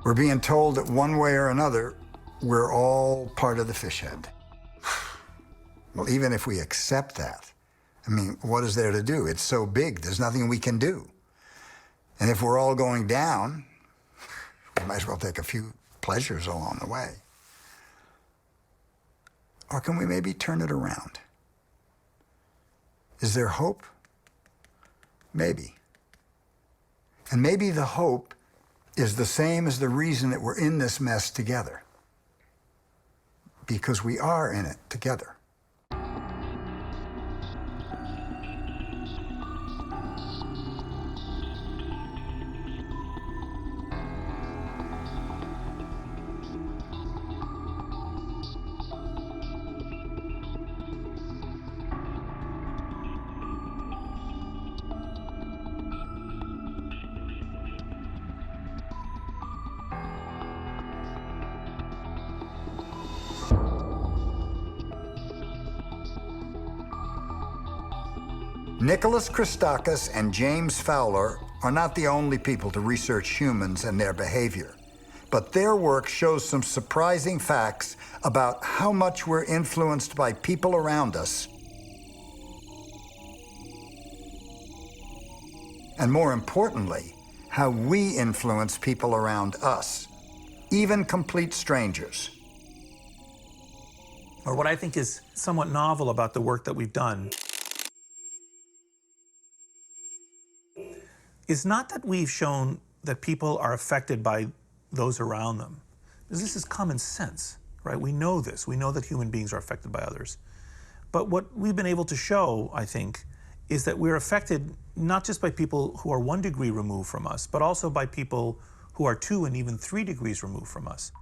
We're being told that one way or another, we're all part of the fishead. Well, even if we accept that, I mean, what is there to do? It's so big, there's nothing we can do. And if we're all going down, we might as well take a few pleasures along the way. Or can we maybe turn it around? Is there hope? Maybe. And maybe the hope is the same as the reason that we're in this mess together. Because we are in it together. Nicholas Christakis and James Fowler are not the only people to research humans and their behavior, but their work shows some surprising facts about how much we're influenced by people around us, and more importantly, how we influence people around us, even complete strangers. Or what I think is somewhat novel about the work that we've done is not that we've shown that people are affected by those around them. Because this is common sense, right? We know this. We know that human beings are affected by others. But what we've been able to show, I think, is that we're affected not just by people who are 1 degree removed from us, but also by people who are 2 and even 3 degrees removed from us.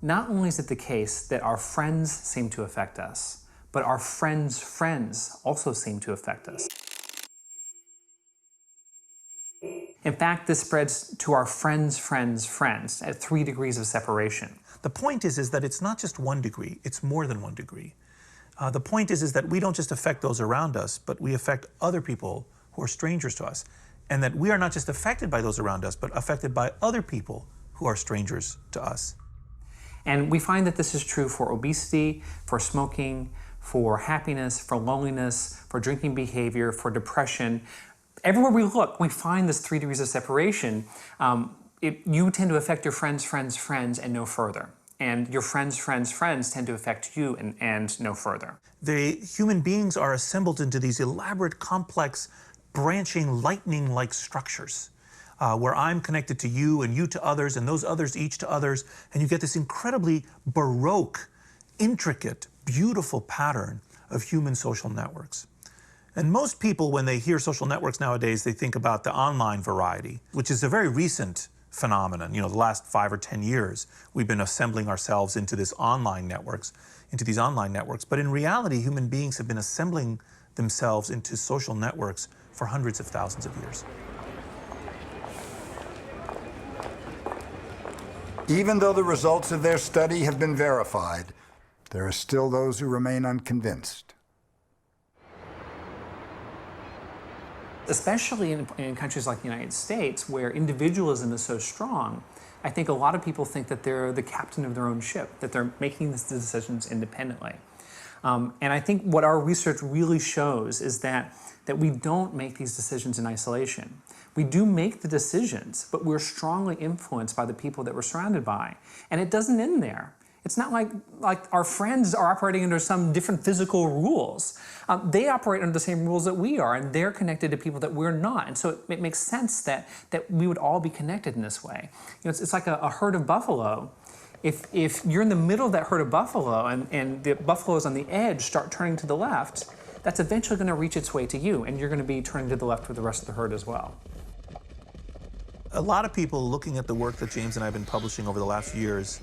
Not only is it the case that our friends seem to affect us, but our friends' friends also seem to affect us. In fact, this spreads to our friends' friends' friends at 3 degrees of separation. The point is that it's not just 1 degree, it's more than 1 degree. The point is that we don't just affect those around us, but we affect other people who are strangers to us. And that we are not just affected by those around us, but affected by other people who are strangers to us. And we find that this is true for obesity, for smoking, for happiness, for loneliness, for drinking behavior, for depression. Everywhere we look, we find this 3 degrees of separation. You tend to affect your friends' friends' friends and no further. And your friends' friends' friends tend to affect you and no further. Human beings are assembled into these elaborate, complex, branching, lightning-like structures, where I'm connected to you and you to others and those others each to others, and you get this incredibly baroque, intricate, beautiful pattern of human social networks. And most people, when they hear social networks nowadays, they think about the online variety, which is a very recent phenomenon. You know, the last 5 or 10 years, we've been assembling ourselves into these online networks. But in reality, human beings have been assembling themselves into social networks for hundreds of thousands of years. Even though the results of their study have been verified, there are still those who remain unconvinced. Especially in countries like the United States, where individualism is so strong, I think a lot of people think that they're the captain of their own ship, that they're making these decisions independently. And I think what our research really shows is that we don't make these decisions in isolation. We do make the decisions, but we're strongly influenced by the people that we're surrounded by. And it doesn't end there. It's not like our friends are operating under some different physical rules. They operate under the same rules that we are, and they're connected to people that we're not. And so it makes sense that we would all be connected in this way. You know, it's like a herd of buffalo. If you're in the middle of that herd of buffalo and the buffaloes on the edge start turning to the left, that's eventually going to reach its way to you, and you're going to be turning to the left with the rest of the herd as well. A lot of people looking at the work that James and I have been publishing over the last few years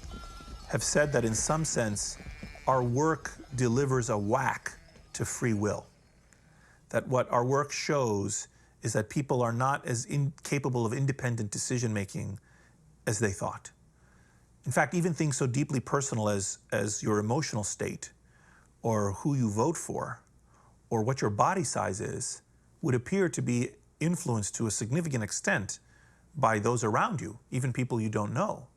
have said that in some sense, our work delivers a whack to free will. That what our work shows is that people are not as incapable of independent decision-making as they thought. In fact, even things so deeply personal as your emotional state, or who you vote for, or what your body size is, would appear to be influenced to a significant extent by those around you, even people you don't know.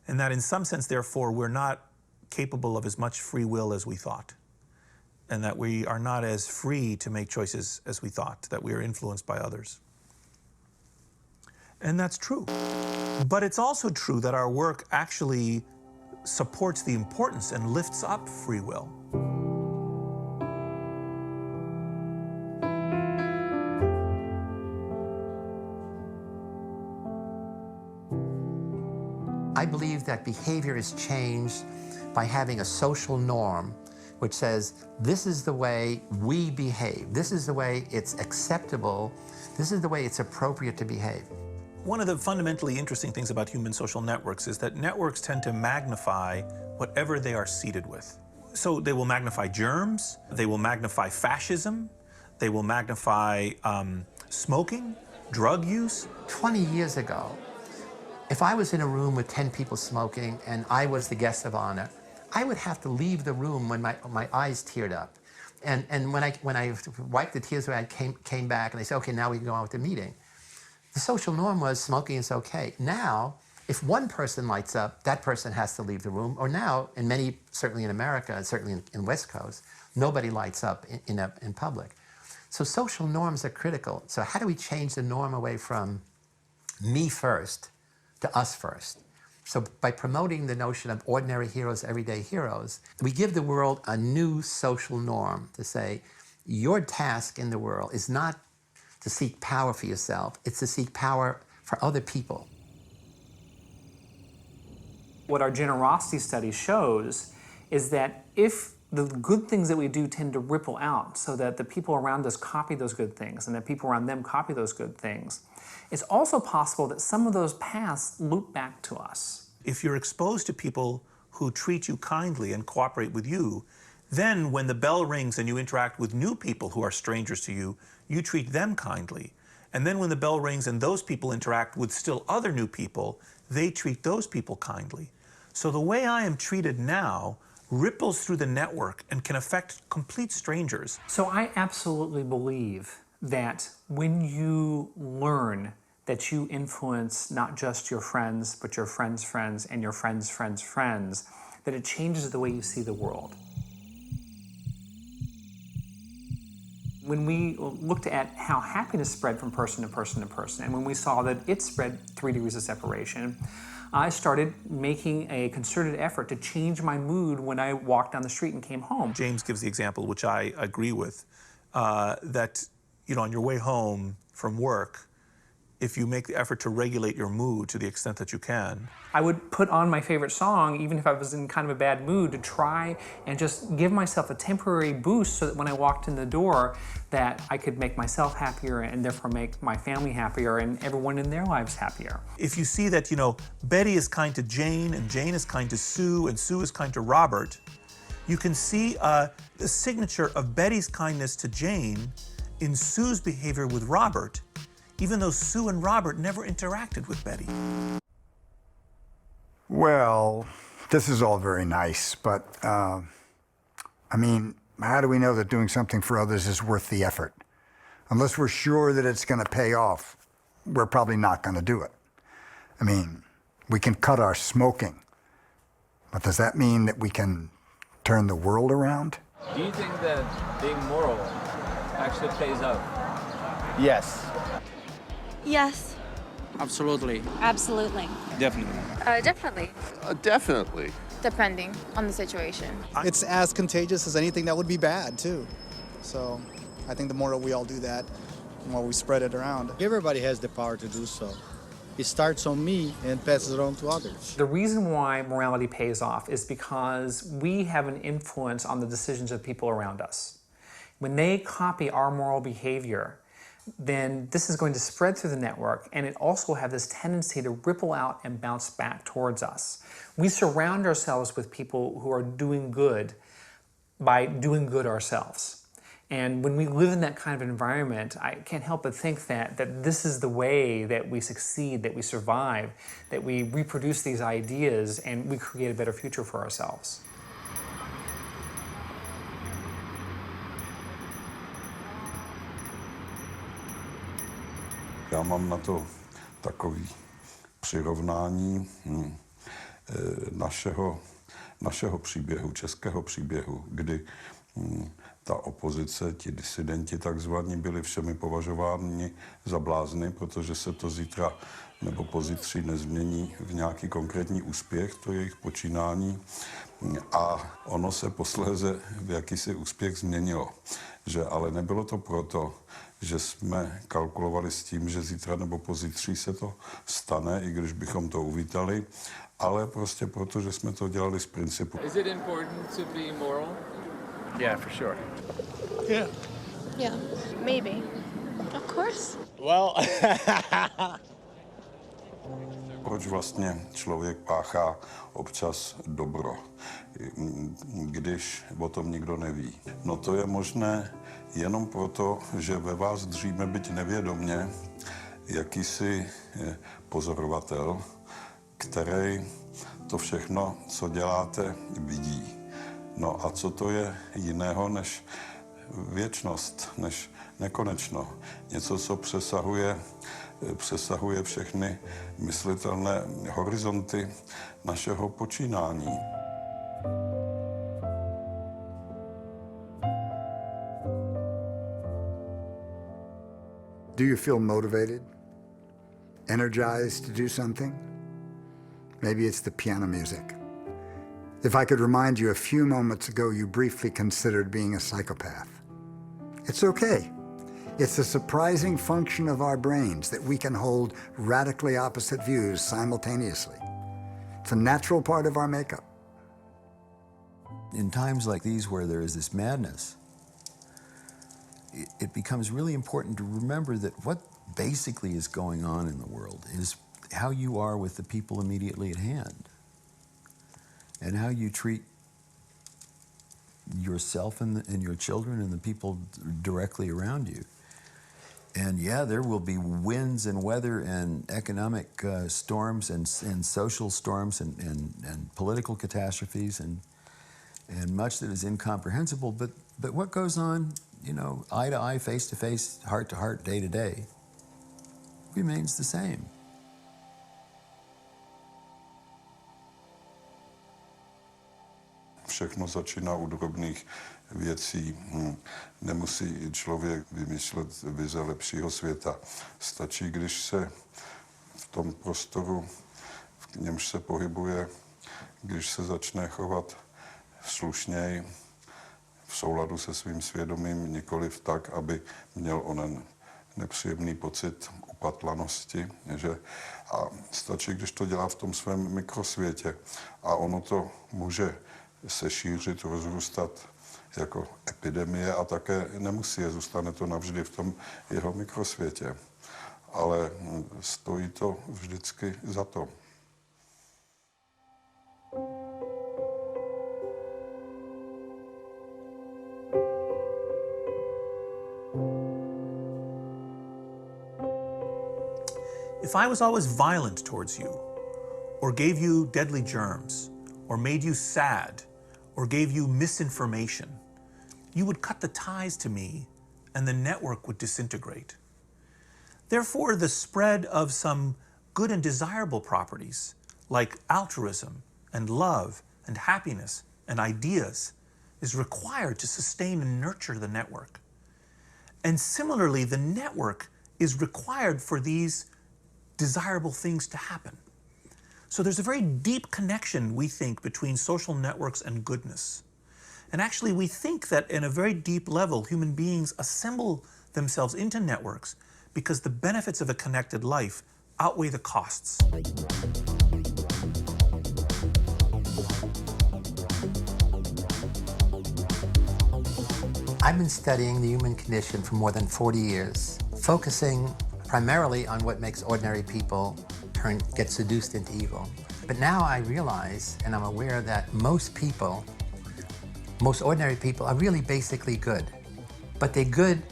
And that in some sense, therefore, we're not capable of as much free will as we thought. And that we are not as free to make choices as we thought, that we are influenced by others. And that's true. But it's also true that our work actually supports the importance and lifts up free will. I believe that behavior is changed by having a social norm which says, this is the way we behave. This is the way it's acceptable. This is the way it's appropriate to behave. One of the fundamentally interesting things about human social networks is that networks tend to magnify whatever they are seeded with. So they will magnify germs, they will magnify fascism, they will magnify smoking, drug use. 20 years ago, if I was in a room with 10 people smoking and I was the guest of honor, I would have to leave the room when my eyes teared up. And when I wiped the tears away, I came back and they said, okay, now we can go on with the meeting. The social norm was smoking is okay. Now, if one person lights up, that person has to leave the room. Or now, in many, certainly in America, and certainly in West Coast, nobody lights up in public. So social norms are critical. So how do we change the norm away from me first to us first? So by promoting the notion of ordinary heroes, everyday heroes, we give the world a new social norm to say, your task in the world is not to seek power for yourself, it's to seek power for other people. What our generosity study shows is that if the good things that we do tend to ripple out so that the people around us copy those good things and that people around them copy those good things, it's also possible that some of those paths loop back to us. If you're exposed to people who treat you kindly and cooperate with you, then when the bell rings and you interact with new people who are strangers to you, you treat them kindly. And then when the bell rings and those people interact with still other new people, they treat those people kindly. So the way I am treated now ripples through the network and can affect complete strangers. So I absolutely believe that when you learn that you influence not just your friends, but your friends' friends and your friends' friends' friends, that it changes the way you see the world. When we looked at how happiness spread from person to person to person, and when we saw that it spread 3 degrees of separation, I started making a concerted effort to change my mood when I walked down the street and came home. James gives the example, which I agree with, that on your way home from work, if you make the effort to regulate your mood to the extent that you can. I would put on my favorite song, even if I was in kind of a bad mood, to try and just give myself a temporary boost so that when I walked in the door, that I could make myself happier and therefore make my family happier and everyone in their lives happier. If you see that, Betty is kind to Jane and Jane is kind to Sue and Sue is kind to Robert, you can see the signature of Betty's kindness to Jane in Sue's behavior with Robert, even though Sue and Robert never interacted with Betty. Well, this is all very nice, but, I mean, how do we know that doing something for others is worth the effort? Unless we're sure that it's going to pay off, we're probably not going to do it. I mean, we can cut our smoking, but does that mean that we can turn the world around? Do you think that being moral actually pays off? Yes. Yes. Absolutely. Absolutely. Definitely. Definitely. Definitely. Depending on the situation. It's as contagious as anything that would be bad, too. So I think the more we all do that, the more we spread it around. Everybody has the power to do so. It starts on me and passes it on to others. The reason why morality pays off is because we have an influence on the decisions of people around us. When they copy our moral behavior, then this is going to spread through the network, and it also has this tendency to ripple out and bounce back towards us. We surround ourselves with people who are doing good by doing good ourselves. And when we live in that kind of environment, I can't help but think that this is the way that we succeed, that we survive, that we reproduce these ideas, and we create a better future for ourselves. Já mám na to takový přirovnání našeho příběhu, českého příběhu, kdy ta opozice, ti disidenti takzvaní, byli všemi považováni za blázny, protože se to zítra nebo pozítří nezmění v nějaký konkrétní úspěch, to jejich počínání. A ono se posléze v jakýsi úspěch změnilo. Že ale nebylo to proto, že jsme kalkulovali s tím, že zítra nebo pozítří se to stane, i když bychom to uvítali, ale prostě proto, že jsme to dělali z principu. Is it important to be moral? Yeah, for sure. Yeah. Yeah. Maybe. Of course. Well. Proč vlastně člověk páchá občas dobro, když o tom nikdo neví? No to je možné jenom proto, že ve vás dříme, byť nevědomně, jakýsi pozorovatel, který to všechno, co děláte, vidí. No a co to je jiného než věčnost, než nekonečno? Něco, co přesahuje všechny myslitelné horizonty našeho počínání. Do you feel motivated? Energized to do something? Maybe it's the piano music. If I could remind you, a few moments ago you briefly considered being a psychopath. It's okay. It's a surprising function of our brains that we can hold radically opposite views simultaneously. It's a natural part of our makeup. In times like these where there is this madness, it becomes really important to remember that what basically is going on in the world is how you are with the people immediately at hand and how you treat yourself and your children and the people directly around you. And yeah, there will be winds and weather and economic storms and social storms and political catastrophes and much that is incomprehensible. But what goes on, eye to eye, face to face, heart to heart, day to day, remains the same. Všechno začíná u drobných věcí. Nemusí člověk vymýšlet vize lepšího světa. Stačí, když se v tom prostoru, v v němž se pohybuje, když se začne chovat slušněji, v souladu se svým svědomím, nikoliv tak, aby měl onen nepříjemný pocit upatlanosti, že? A stačí, když to dělá v tom svém mikrosvětě. A ono to může se šířit, rozrůstat jako epidemie a také nemusí, zůstane to navždy v tom jeho mikrosvětě. Ale stojí to vždycky za to. If I was always violent towards you, or gave you deadly germs, or made you sad, or gave you misinformation, you would cut the ties to me and the network would disintegrate. Therefore, the spread of some good and desirable properties, like altruism and love and happiness and ideas, is required to sustain and nurture the network. And similarly, the network is required for these desirable things to happen. So there's a very deep connection, we think, between social networks and goodness. And actually, we think that in a very deep level, human beings assemble themselves into networks because the benefits of a connected life outweigh the costs. I've been studying the human condition for more than 40 years, focusing primarily on what makes ordinary people get seduced into evil. But now I realize, and I'm aware, that most ordinary people are really basically good. But they're good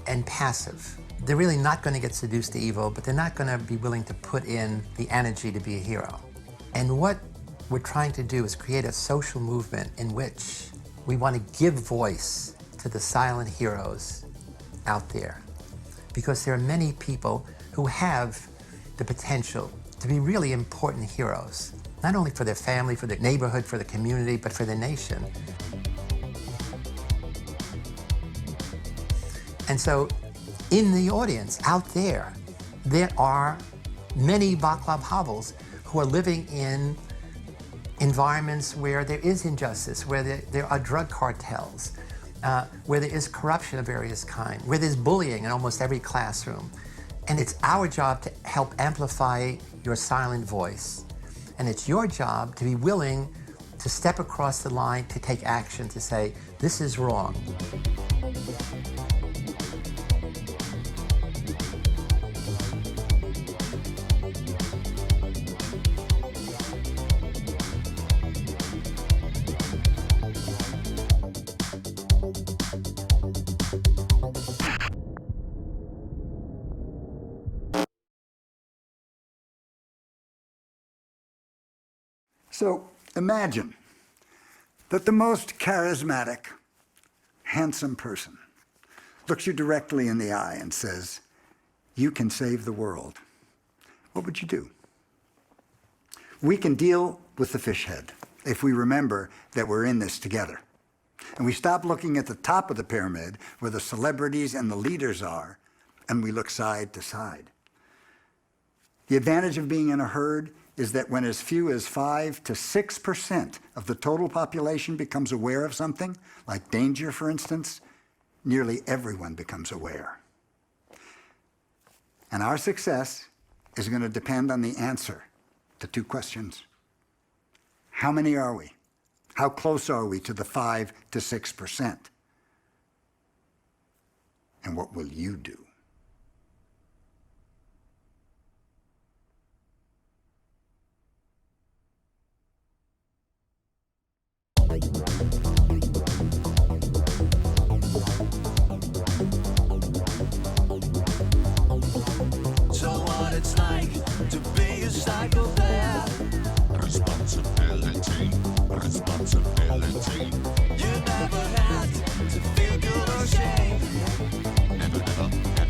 and passive. They're really not going to get seduced to evil, but they're not going to be willing to put in the energy to be a hero. And what we're trying to do is create a social movement in which we want to give voice to the silent heroes out there. Because there are many people who have the potential to be really important heroes, not only for their family, for their neighborhood, for the community, but for the nation. And so in the audience out there, there are many Vaclav Havels who are living in environments where there is injustice, where there are drug cartels, where there is corruption of various kinds, where there's bullying in almost every classroom. And it's our job to help amplify your silent voice. And it's your job to be willing to step across the line, to take action, to say, this is wrong. So imagine that the most charismatic, handsome person looks you directly in the eye and says, you can save the world. What would you do? We can deal with the fishead if we remember that we're in this together. And we stop looking at the top of the pyramid where the celebrities and the leaders are, and we look side to side. The advantage of being in a herd is that when as few as 5 to 6% of the total population becomes aware of something, like danger, for instance, nearly everyone becomes aware. And our success is going to depend on the answer to two questions. How many are we? How close are we to the 5 to 6%? And what will you do? So what it's like to be a psychopath. Responsibility, responsibility. You never had to feel good or shame. Never, never, never.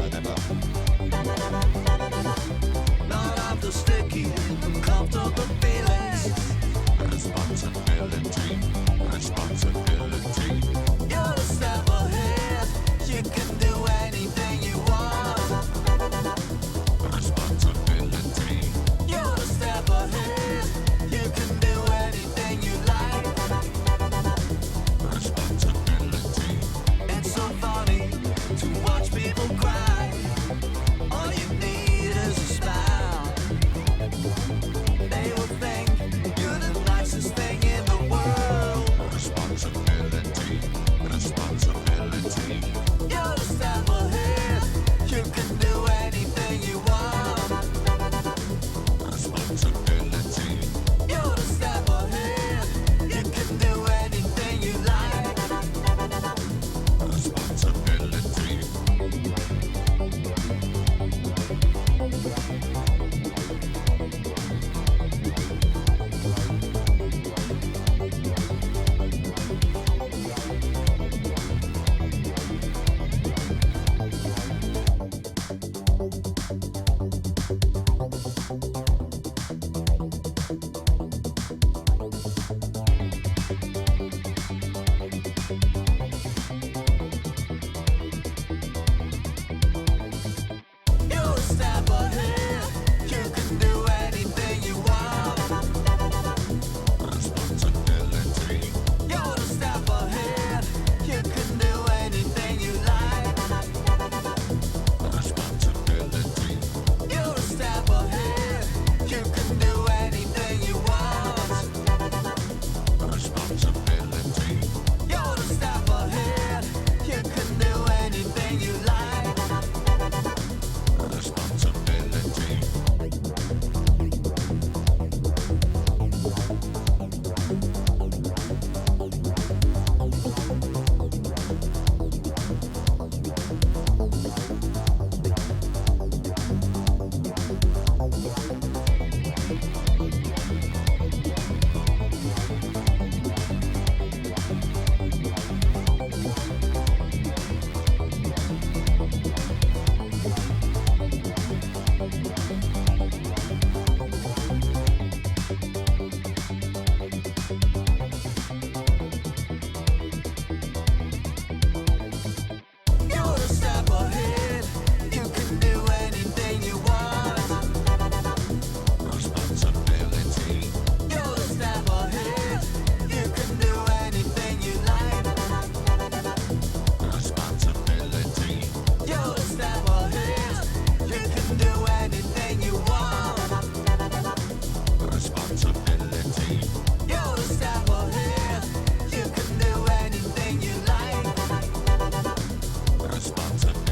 Johnson.